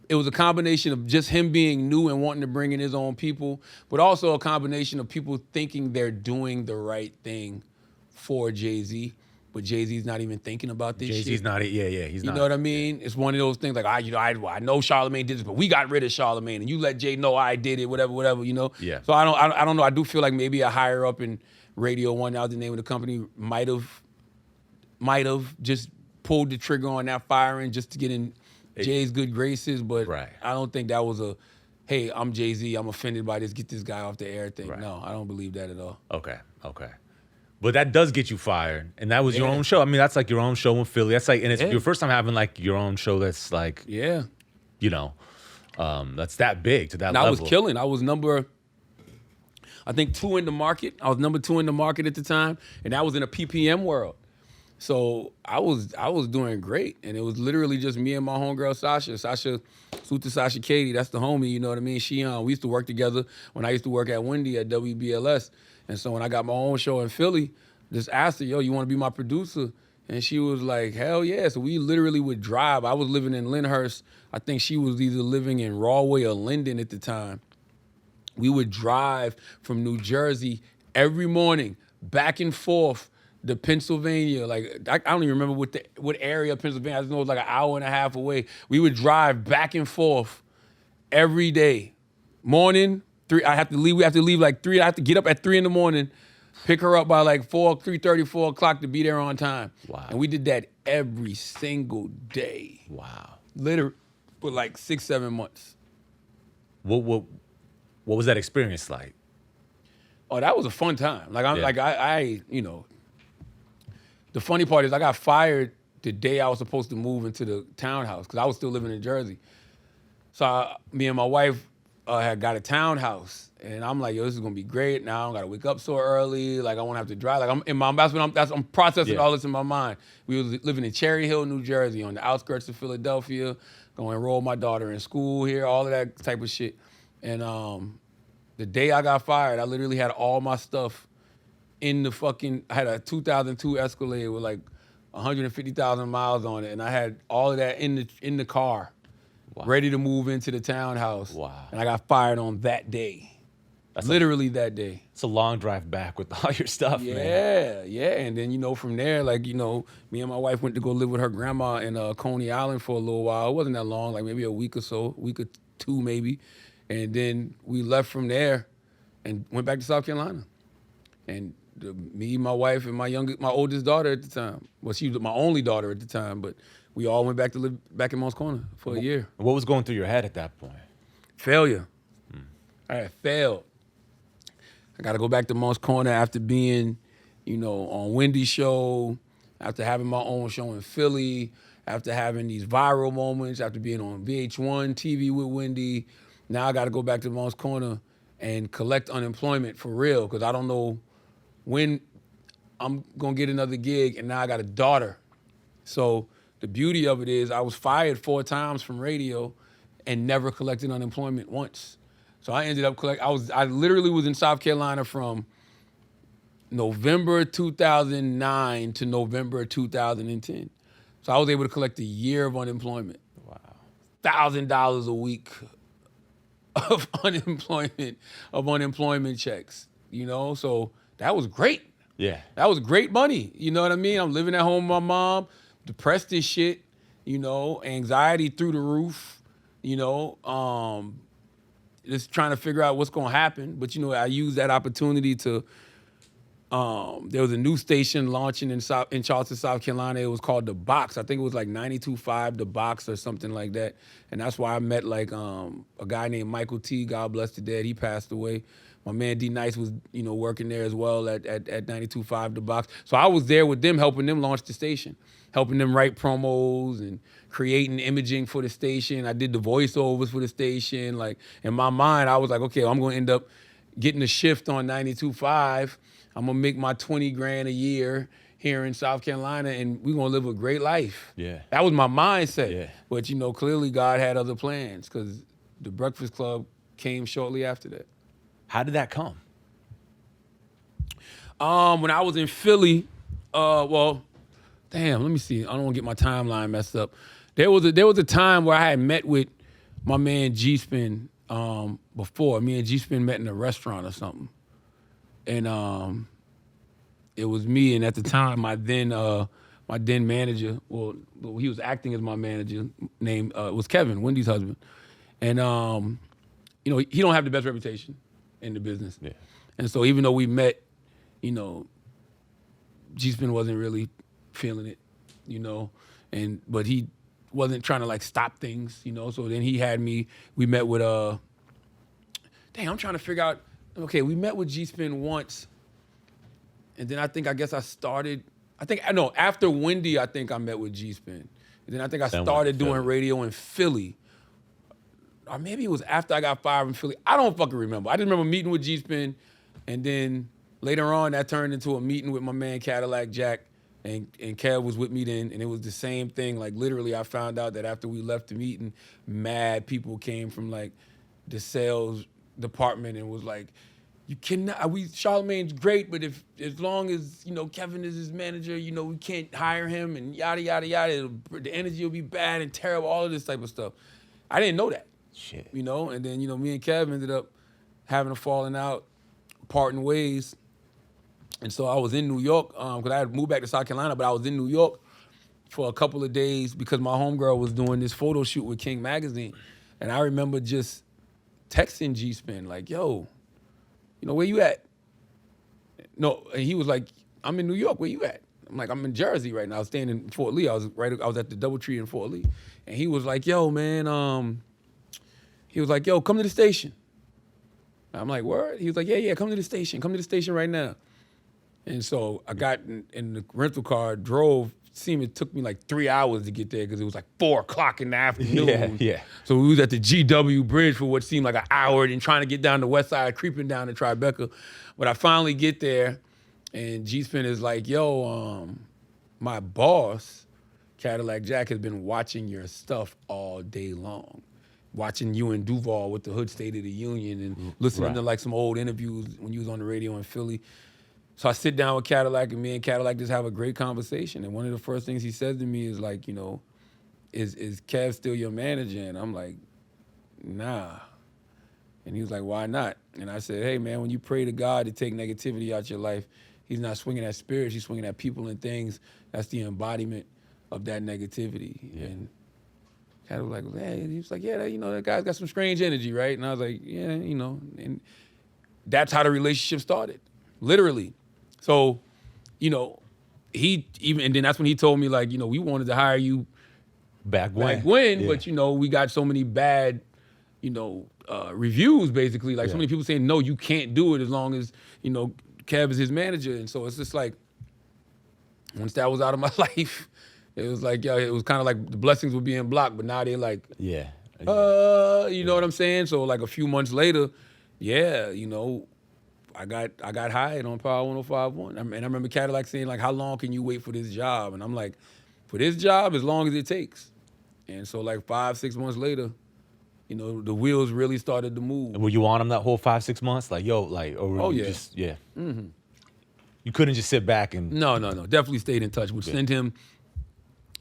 it was a combination of just him being new and wanting to bring in his own people, but also a combination of people thinking they're doing the right thing for Jay-Z, but Jay-Z's not even thinking about this shit. Jay-Z's not it. Yeah, he's not. You know what I mean? It's one of those things like, I know Charlamagne did this, but we got rid of Charlamagne, and you let Jay know I did it, whatever, Yeah. So I don't know. I do feel like maybe a higher up in Radio One, that was the name of the company, might have just pulled the trigger on that firing just to get in Jay's good graces, but I don't think that was hey, I'm Jay-Z, I'm offended by this, get this guy off the air thing. Right. No, I don't believe that at all. Okay. But that does get you fired, and that was your Yeah. own show. I mean, that's like your own show in Philly. That's like, and it's Yeah. your first time having like your own show. That's like, Yeah. you know, that's that big to that And level. I was killing. I was I think 2 in the market. I was number 2 in the market at the time, and that was in a PPM world. So I was doing great, and it was literally just me and my homegirl Sasha Katie. That's the homie, you know what I mean? She we used to work together when I used to work at Wendy at WBLS, and so when I got my own show in Philly, just asked her, yo, you want to be my producer? And she was like, hell yeah. So we literally would drive. I was living in Lyndhurst. I think she was either living in Rahway or Linden at the time. We would drive from New Jersey every morning back and forth to Pennsylvania. Like I don't even remember what area of Pennsylvania. I just know it was like an hour and a half away. We would drive back and forth every day. Morning, 3. I have to leave. We have to leave like 3. I have to get up at 3 in the morning, pick her up by like 3:30, 4 o'clock to be there on time. Wow. And we did that every single day. Wow. Literally for like 6-7 months. What was that experience like? Oh, that was a fun time. Like Yeah. I you know. The funny part is I got fired the day I was supposed to move into the townhouse because I was still living in Jersey. So me and my wife had got a townhouse, and I'm like, yo, this is gonna be great. Now I don't gotta wake up so early. Like I won't have to drive. Like I'm processing Yeah. all this in my mind. We was living in Cherry Hill, New Jersey, on the outskirts of Philadelphia. Gonna enroll my daughter in school here, all of that type of shit. And the day I got fired, I literally had all my stuff in the I had a 2002 Escalade with like 150,000 miles on it, and I had all of that in the car, ready to move into the townhouse. Wow. And I got fired on that day. Literally that day. It's a long drive back with all your stuff, man. Yeah. And then, from there, like, me and my wife went to go live with her grandma in Coney Island for a little while. It wasn't that long, like maybe a week or 2 maybe. And then we left from there and went back to South Carolina. And me, my wife, and my oldest daughter at the time. Well, she was my only daughter at the time, but we all went back to live back in Moncks Corner for a year. What was going through your head at that point? Failure. I had failed. I got to go back to Moncks Corner after being, on Wendy's show, after having my own show in Philly, after having these viral moments, after being on VH1 TV with Wendy. Now I got to go back to Moncks Corner and collect unemployment for real, because I don't know when I'm going to get another gig, and now I got a daughter. So the beauty of it is I was fired 4 times from radio and never collected unemployment once. So I ended up I literally was in South Carolina from November 2009 to November 2010. So I was able to collect a year of unemployment. Wow. $1,000 a week of unemployment checks, So that was great. Yeah. That was great money. You know what I mean? I'm living at home with my mom, depressed as shit, anxiety through the roof, just trying to figure out what's gonna happen. But I used that opportunity to. There was a new station launching in Charleston, South Carolina. It was called The Box. I think it was like 92.5 The Box or something like that. And that's why I met like a guy named Michael T. God bless the dead. He passed away. My man D Nice was working there as well at 92.5 The Box. So I was there with them, helping them launch the station, helping them write promos and creating imaging for the station. I did the voiceovers for the station. Like in my mind, I was like, okay, I'm gonna end up getting a shift on 92.5. I'm gonna make my $20,000 a year here in South Carolina, and we're gonna live a great life. Yeah. That was my mindset. Yeah. But clearly God had other plans, because the Breakfast Club came shortly after that. How did that come? When I was in Philly, let me see. I don't want to get my timeline messed up. There was a time where I had met with my man G-Spin before. Me and G-Spin met in a restaurant or something. And it was me, and at the time, my then manager, well, he was acting as my manager, named was Kevin, Wendy's husband. And he don't have the best reputation in the business. Yeah. And so even though we met, G-Spin wasn't really feeling it, but he wasn't trying to like stop things, So then he had me. We met with I'm trying to figure out. Okay, we met with G-Spin once, And then I guess after Wendy, I think I met with G-Spin. And then I think I started doing radio in Philly. Or maybe it was after I got fired from Philly. I don't fucking remember. I just remember meeting with G-Spin, and then later on that turned into a meeting with my man Cadillac Jack, and Kev was with me then, and it was the same thing. Like literally I found out that after we left the meeting, mad people came from like the sales department and was like, you cannot, Charlamagne's great, but as long as, Kevin is his manager, we can't hire him and yada, yada, yada. The energy will be bad and terrible, all of this type of stuff. I didn't know that. Shit. And then, me and Kev ended up having a falling out, parting ways. And so I was in New York, because I had moved back to South Carolina, but I was in New York for a couple of days because my homegirl was doing this photo shoot with King Magazine. And I remember just texting G-Spin, like, yo, where you at? No, and he was like, I'm in New York, where you at? I'm like, I'm in Jersey right now. I was staying in Fort Lee. I was at the DoubleTree in Fort Lee. And he was like, yo, man, come to the station. I'm like, word? He was like, yeah, come to the station right now. And so I got in the rental car, drove. It took me like 3 hours to get there because it was like 4 o'clock in the afternoon. Yeah. So we was at the GW Bridge for what seemed like an hour, then trying to get down the West Side, creeping down to Tribeca. But I finally get there, and G-Spin is like, yo, my boss, Cadillac Jack, has been watching your stuff all day long. Watching you and Duval with the Hood State of the Union and listening to like some old interviews when you was on the radio in Philly. So I sit down with Cadillac, and me and Cadillac just have a great conversation. And one of the first things he says to me is like, is Kev still your manager? And I'm like, nah. And he was like, why not? And I said, hey, man, when you pray to God to take negativity out your life, he's not swinging at spirits, he's swinging at people and things. That's the embodiment of that negativity. Yeah. And Cadillac was like, hey, he was like, yeah, that guy's got some strange energy, right? And I was like, yeah, and that's how the relationship started, literally. So, and then that's when he told me, like, we wanted to hire you back when, yeah. But, we got so many bad, reviews, basically. Like, so many people saying, no, you can't do it as long as, Kev is his manager. And so it's just like, once that was out of my life, it was like, it was kind of like the blessings were being blocked, but now they're like, you know what I'm saying? So, like, a few months later, I got hired on Power 105.1. And I remember Cadillac saying, like, how long can you wait for this job? And I'm like, for this job, as long as it takes. And so, like, 5-6 months later, the wheels really started to move. And were you on him that whole 5-6 months? Like, or were you just, Mm-hmm. You couldn't just sit back and... No. Definitely stayed in touch. Would send him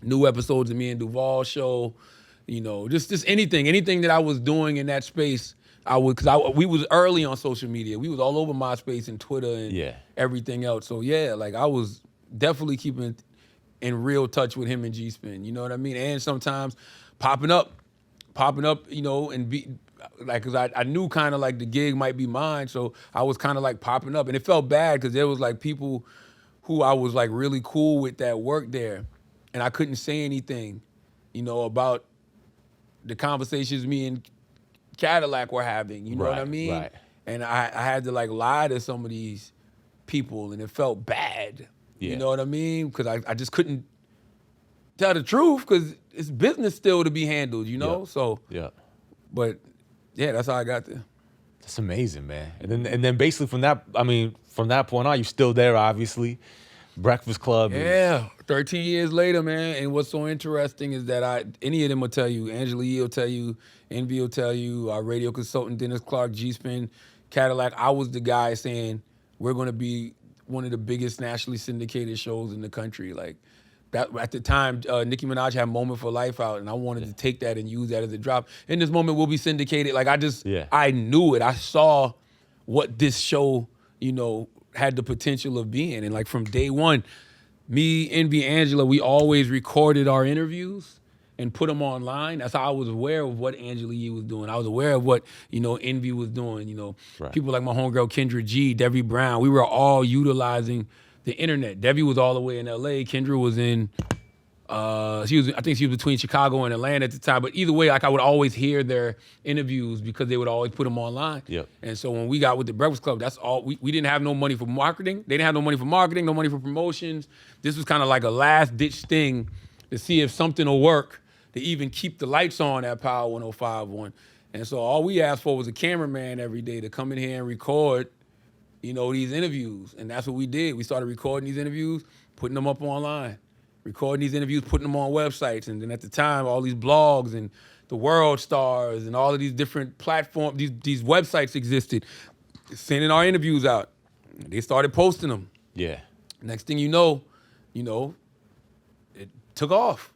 new episodes of me and Duval show, just anything that I was doing in that space. We was early on social media. We was all over MySpace and Twitter and everything else. So like I was definitely keeping in real touch with him and G-Spin. You know what I mean? And sometimes popping up, and be like, cause I knew kind of like the gig might be mine. So I was kind of like popping up, and it felt bad because there was like people who I was like really cool with that worked there, and I couldn't say anything, about the conversations me and Cadillac were having, you know what I mean? Right. And I had to like lie to some of these people, and it felt bad. You know what I mean? Because I just couldn't tell the truth because it's business still to be handled, So, but that's how I got there. That's amazing, man. And then basically from that point on, you're still there, obviously. Breakfast Club. 13 years later, man. And what's so interesting is that any of them will tell you, Angela Yee will tell you, Envy will tell you, our radio consultant, Dennis Clark, G-Spin, Cadillac, I was the guy saying, we're going to be one of the biggest nationally syndicated shows in the country. Like, that at the time, Nicki Minaj had Moment for Life out, and I wanted to take that and use that as a drop. In this moment, we'll be syndicated. Like, I knew it. I saw what this show, had the potential of being. And like from day one, me, Envy, Angela, we always recorded our interviews and put them online. That's how I was aware of what Angela Yee was doing. I was aware of what, Envy was doing. People like my homegirl Kendra G, Debbie Brown, we were all utilizing the internet. Debbie was all the way in LA. Kendra was in I think she was between Chicago and Atlanta at the time. But either way, like I would always hear their interviews because they would always put them online. Yep. And so when we got with the Breakfast Club, that's all. We didn't have no money for marketing. They didn't have no money for marketing, no money for promotions. This was kind of like a last ditch thing to see if something will work to even keep the lights on at Power 105.1. And so all we asked for was a cameraman every day to come in here and record, these interviews. And that's what we did. We started recording these interviews, putting them up online. Recording these interviews, putting them on websites. And then at the time, all these blogs and the World Stars and all of these different platforms, these websites existed, sending our interviews out. They started posting them. Yeah. Next thing you know, it took off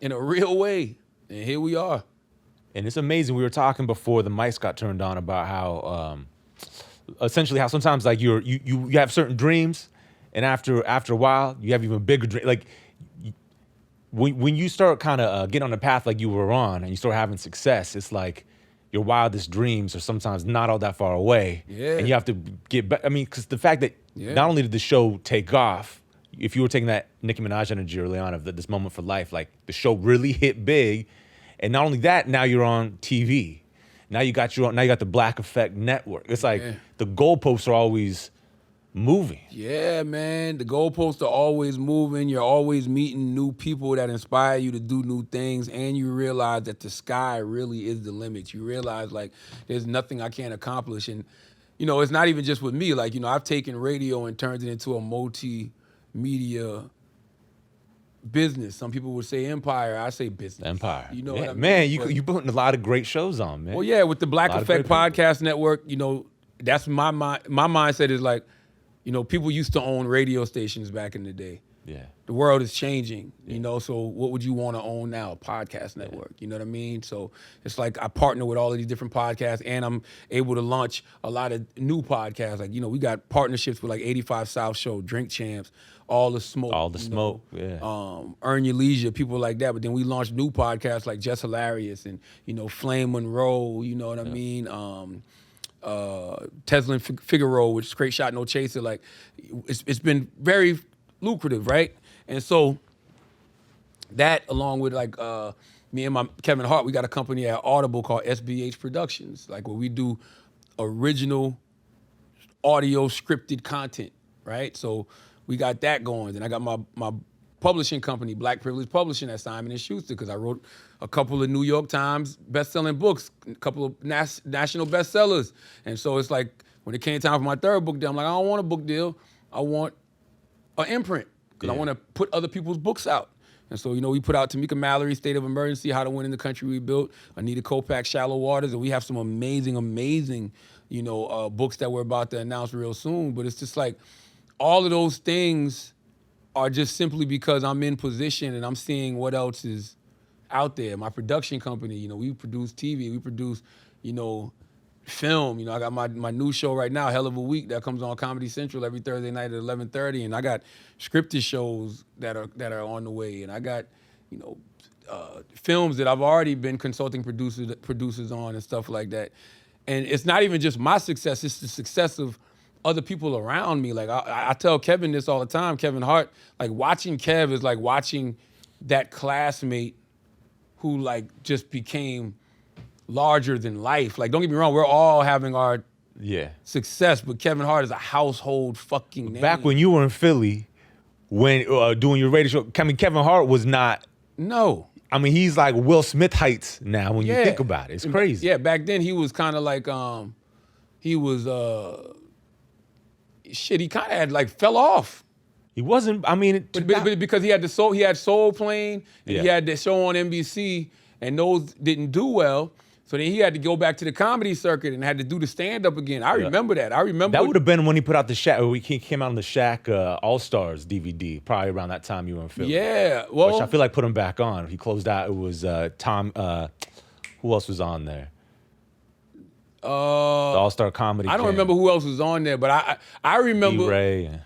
in a real way. And here we are. And it's amazing. We were talking before the mics got turned on about how, essentially, how sometimes like you have certain dreams. And after a while, you have even bigger dreams. Like when you start kind of getting on the path like you were on, and you start having success, it's like your wildest dreams are sometimes not all that far away. Yeah. And you have to get back. I mean, because the fact that not only did the show take off, if you were taking that Nicki Minaj energy early on of this moment for life, like the show really hit big, and not only that, now you're on TV. Now you got the Black Effect Network. It's like the goalposts are always moving. Yeah, man. The goalposts are always moving. You're always meeting new people that inspire you to do new things, and you realize that the sky really is the limit. You realize like there's nothing I can't accomplish, and it's not even just with me. Like I've taken radio and turned it into a multimedia business. Some people would say empire. I say business. Empire. What I mean? Man, you putting a lot of great shows on, man. Well, yeah, with the Black Effect Podcast Network, that's my mindset is like, people used to own radio stations back in the day. Yeah. The world is changing, so what would you want to own now? A podcast network, you know what I mean? So it's like I partner with all of these different podcasts, and I'm able to launch a lot of new podcasts. Like, we got partnerships with like 85 South Show, Drink Champs, All the Smoke. Earn Your Leisure, people like that. But then we launched new podcasts like Just Hilarious and, Flame Monroe, you know what I mean? Tesla and Figaro, which is Straight Shot, No Chaser. Like, it's been very lucrative, right? And so that, along with like me and my Kevin Hart, we got a company at Audible called SBH Productions, like where we do original audio scripted content, right? So we got that going. Then I got my publishing company, Black Privilege Publishing, at Simon & Schuster, because I wrote a couple of New York Times best-selling books, a couple of national bestsellers. And so it's like, when it came time for my third book deal, I'm like, I don't want a book deal. I want an imprint, because I want to put other people's books out. And so, we put out Tamika Mallory, State of Emergency, How to Win in the Country We Built, Anita Kopak, Shallow Waters, and we have some amazing, books that we're about to announce real soon. But it's just like, all of those things are just simply because I'm in position and I'm seeing what else is out there. My production company, we produce TV, we produce, film. I got my new show right now, Hell of a Week, that comes on Comedy Central every Thursday night at 11:30, and I got scripted shows that are on the way, and I got, films that I've already been consulting producers on and stuff like that. And it's not even just my success; it's the success of other people around me. Like I tell Kevin this all the time, Kevin Hart, like watching Kev is like watching that classmate who like just became larger than life. Like, don't get me wrong, we're all having our success, but Kevin Hart is a household fucking name. Back when you were in Philly, when doing your radio show, Kevin Hart was not. No. I mean, he's like Will Smith heights now when you think about it. It's crazy. Yeah, back then he was kind of like, he kind of had like fell off. He wasn't, I mean. But because he had Soul Plane, and he had the show on NBC, and those didn't do well. So then he had to go back to the comedy circuit and had to do the stand-up again. I remember that. That would have been when he put out the Shaq, or he came out on the Shaq All-Stars DVD, probably around that time you were in Philly. Yeah, well. Which I feel like put him back on. He closed out, it was Tom, who else was on there? The All-Star Comedy. I don't remember who else was on there, but I remember. D-Ray.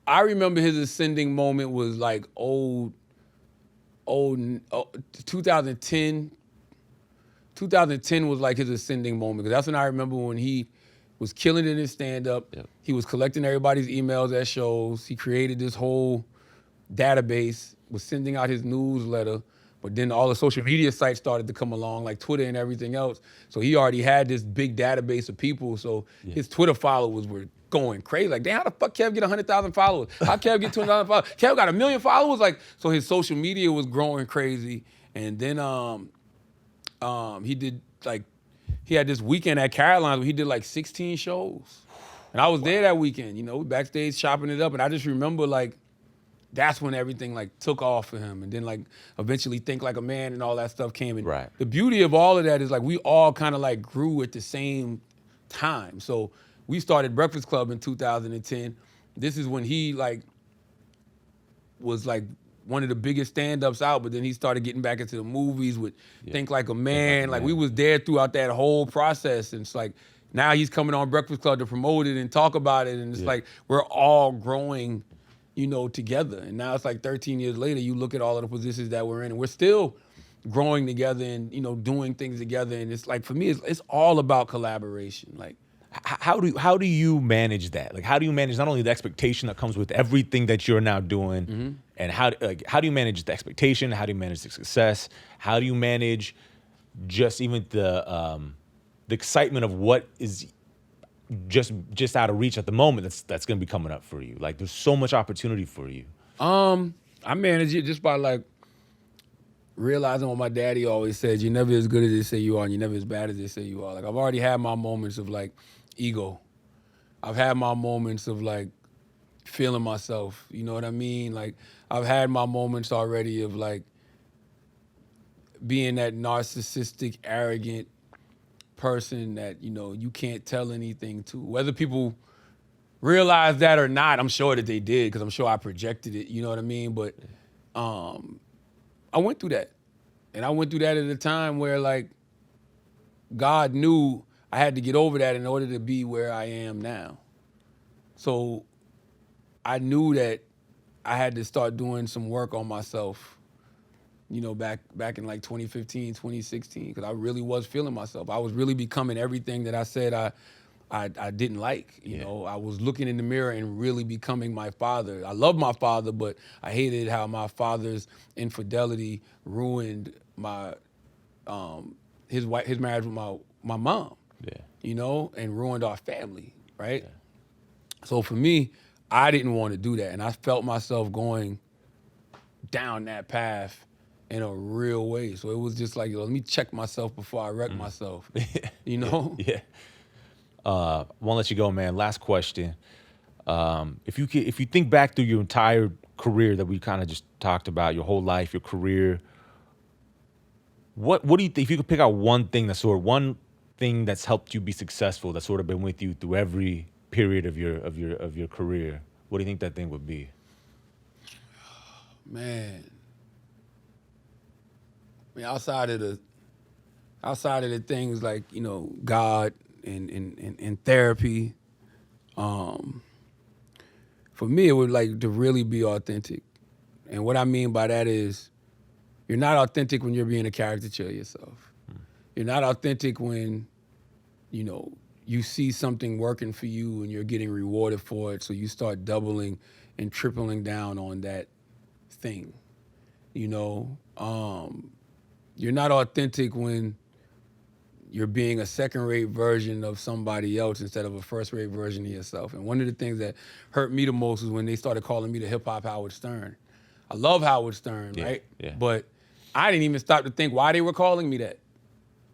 I remember his ascending moment was like 2010. 2010 was like his ascending moment, because that's when I remember when he was killing it in his stand-up. Yep. He was collecting everybody's emails at shows. He created this whole, database, was sending out his newsletter, but then all the social media sites started to come along, like Twitter and everything else. So he already had this big database of people. So his Twitter followers were going crazy. Like, damn, how the fuck Kev get 100,000 followers? How Kev get 200,000 followers? Kev got 1 million followers? Like, so his social media was growing crazy. And then he did like, he had this weekend at Caroline's where he did like 16 shows. And I was there that weekend, you know, backstage chopping it up. And I just remember like, that's when everything like took off for him. And then like eventually Think Like a Man and all that stuff came. And the beauty of all of that is like we all kind of like grew at the same time. So we started Breakfast Club in 2010. This is when he like was like one of the biggest stand-ups out, but then he started getting back into the movies with Think Like a Man. Like we was there throughout that whole process. And it's like now he's coming on Breakfast Club to promote it and talk about it. And it's like we're all growing, you know, together. And now it's like 13 years later, you look at all of the positions that we're in and we're still growing together and, you know, doing things together. And it's like, for me, it's all about collaboration. Like, how do you manage that? Like, how do you manage not only the expectation that comes with everything that you're now doing, and how do you manage the expectation? How do you manage the success? How do you manage just even the excitement of what is just out of reach at the moment that's going to be coming up for you? Like, there's so much opportunity for you. I manage it just by like realizing what my daddy always said: you're never as good as they say you are, and you're never as bad as they say you are. Like, I've already had my moments of like ego. I've had my moments of like feeling myself. You know what I mean? Like, I've had my moments already of like being that narcissistic, arrogant person that, you know, you can't tell anything to. Whether people realize that or not, I'm sure that they did, because I'm sure I projected it, you know what I mean? But I went through that. And I went through that at a time where like God knew I had to get over that in order to be where I am now. So I knew that I had to start doing some work on myself, you know, back in like 2015, 2016, because I really was feeling myself. I was really becoming everything that I said I didn't like. You know, I was looking in the mirror and really becoming my father. I love my father, but I hated how my father's infidelity ruined my his marriage with my mom. You know, and ruined our family, right? So for me, I didn't want to do that, and I felt myself going down that path in a real way. So it was just like, let me check myself before I wreck myself. You know? I won't let you go, man. Last question. If you think back through your entire career that we kind of just talked about, your whole life, your career, what do you think, if you could pick out one thing that's helped you be successful, that's sort of been with you through every period of your career, what do you think that thing would be? Man. I mean, outside of the things like, you know, God and therapy, for me it would like to really be authentic. And what I mean by that is, you're not authentic when you're being a caricature of yourself. You're not authentic when, you know, you see something working for you and you're getting rewarded for it, so you start doubling and tripling down on that thing. You know, you're not authentic when you're being a second-rate version of somebody else instead of a first-rate version of yourself. And one of the things that hurt me the most is when they started calling me the hip-hop Howard Stern. I love Howard Stern, right? But I didn't even stop to think why they were calling me that.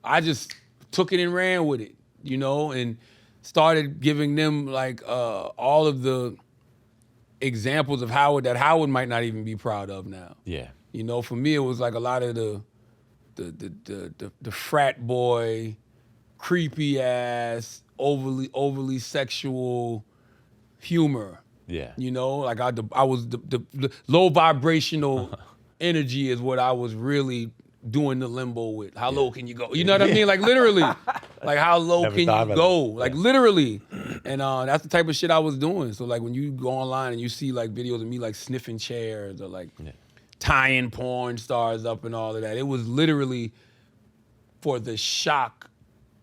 I just took it and ran with it, you know, and started giving them like all of the examples of Howard that Howard might not even be proud of now. You know, for me it was like a lot of the frat boy, creepy ass, overly sexual humor. You know, like I was the low vibrational energy is what I was really doing the limbo with. How low can you go? You know what I mean? Like literally, like how low can you go? Like literally. And that's the type of shit I was doing. So like when you go online and you see like videos of me like sniffing chairs or like tying porn stars up and all of that, it was literally for the shock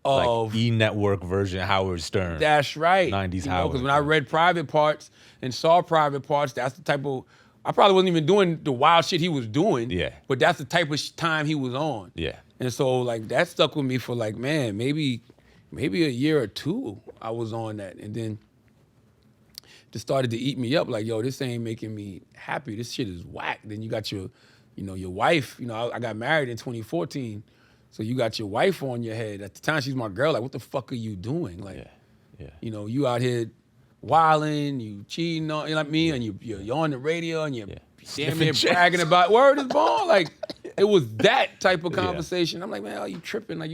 of like E-Network version of Howard Stern. That's right. 90s you Howard. Because when I read Private Parts and saw Private Parts, that's the type of I probably wasn't even doing the wild shit he was doing. Yeah. But that's the type of time he was on. Yeah. And so like that stuck with me for like, man, maybe a year or two I was on that. And then it started to eat me up. Like, yo, this ain't making me happy. This shit is whack. Then you got your wife. I got married in 2014. So you got your wife on your head. At the time, she's my girl. Like, what the fuck are you doing? Like, you out here wilding, you cheating on, like me, and you're on the radio and you're damn near bragging about word is born. Like, it was that type of conversation. I'm like, man, oh, you tripping? Like,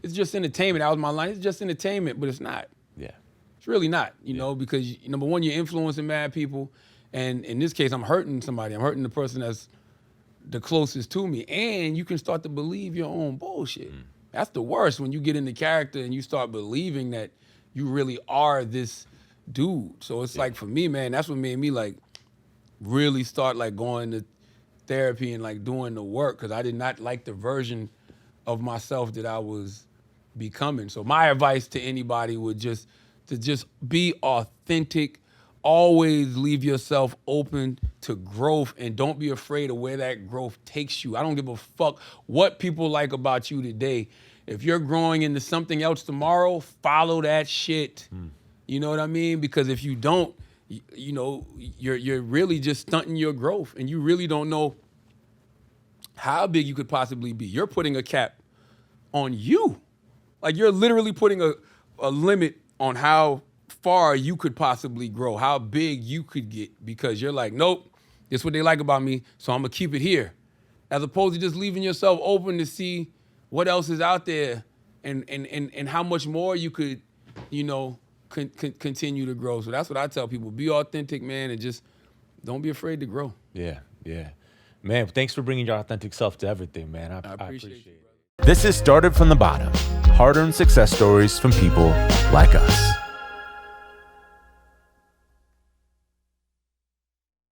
it's just entertainment. That was my line. It's just entertainment, but it's not. Yeah. It's really not, because number one, you're influencing mad people. And in this case, I'm hurting somebody. I'm hurting the person that's the closest to me. And you can start to believe your own bullshit. That's the worst, when you get into character and you start believing that you really are this dude. So it's like, for me, man, that's what made me like really start like going to therapy and like doing the work, because I did not like the version of myself that I was becoming. So my advice to anybody would just be authentic. Always leave yourself open to growth, and don't be afraid of where that growth takes you. I don't give a fuck what people like about you today. If you're growing into something else tomorrow, follow that shit. You know what I mean? Because if you don't, you're really just stunting your growth, and you really don't know how big you could possibly be. You're putting a cap on you. Like, you're literally putting a limit on how far you could possibly grow, how big you could get, because you're like, nope, this is what they like about me, so I'm gonna keep it here. As opposed to just leaving yourself open to see what else is out there, and how much more you could, continue to grow. So that's what I tell people: be authentic, man, and just don't be afraid to grow. Yeah. Man, thanks for bringing your authentic self to everything, man. I appreciate it. This is Started from the Bottom, hard-earned success stories from people like us.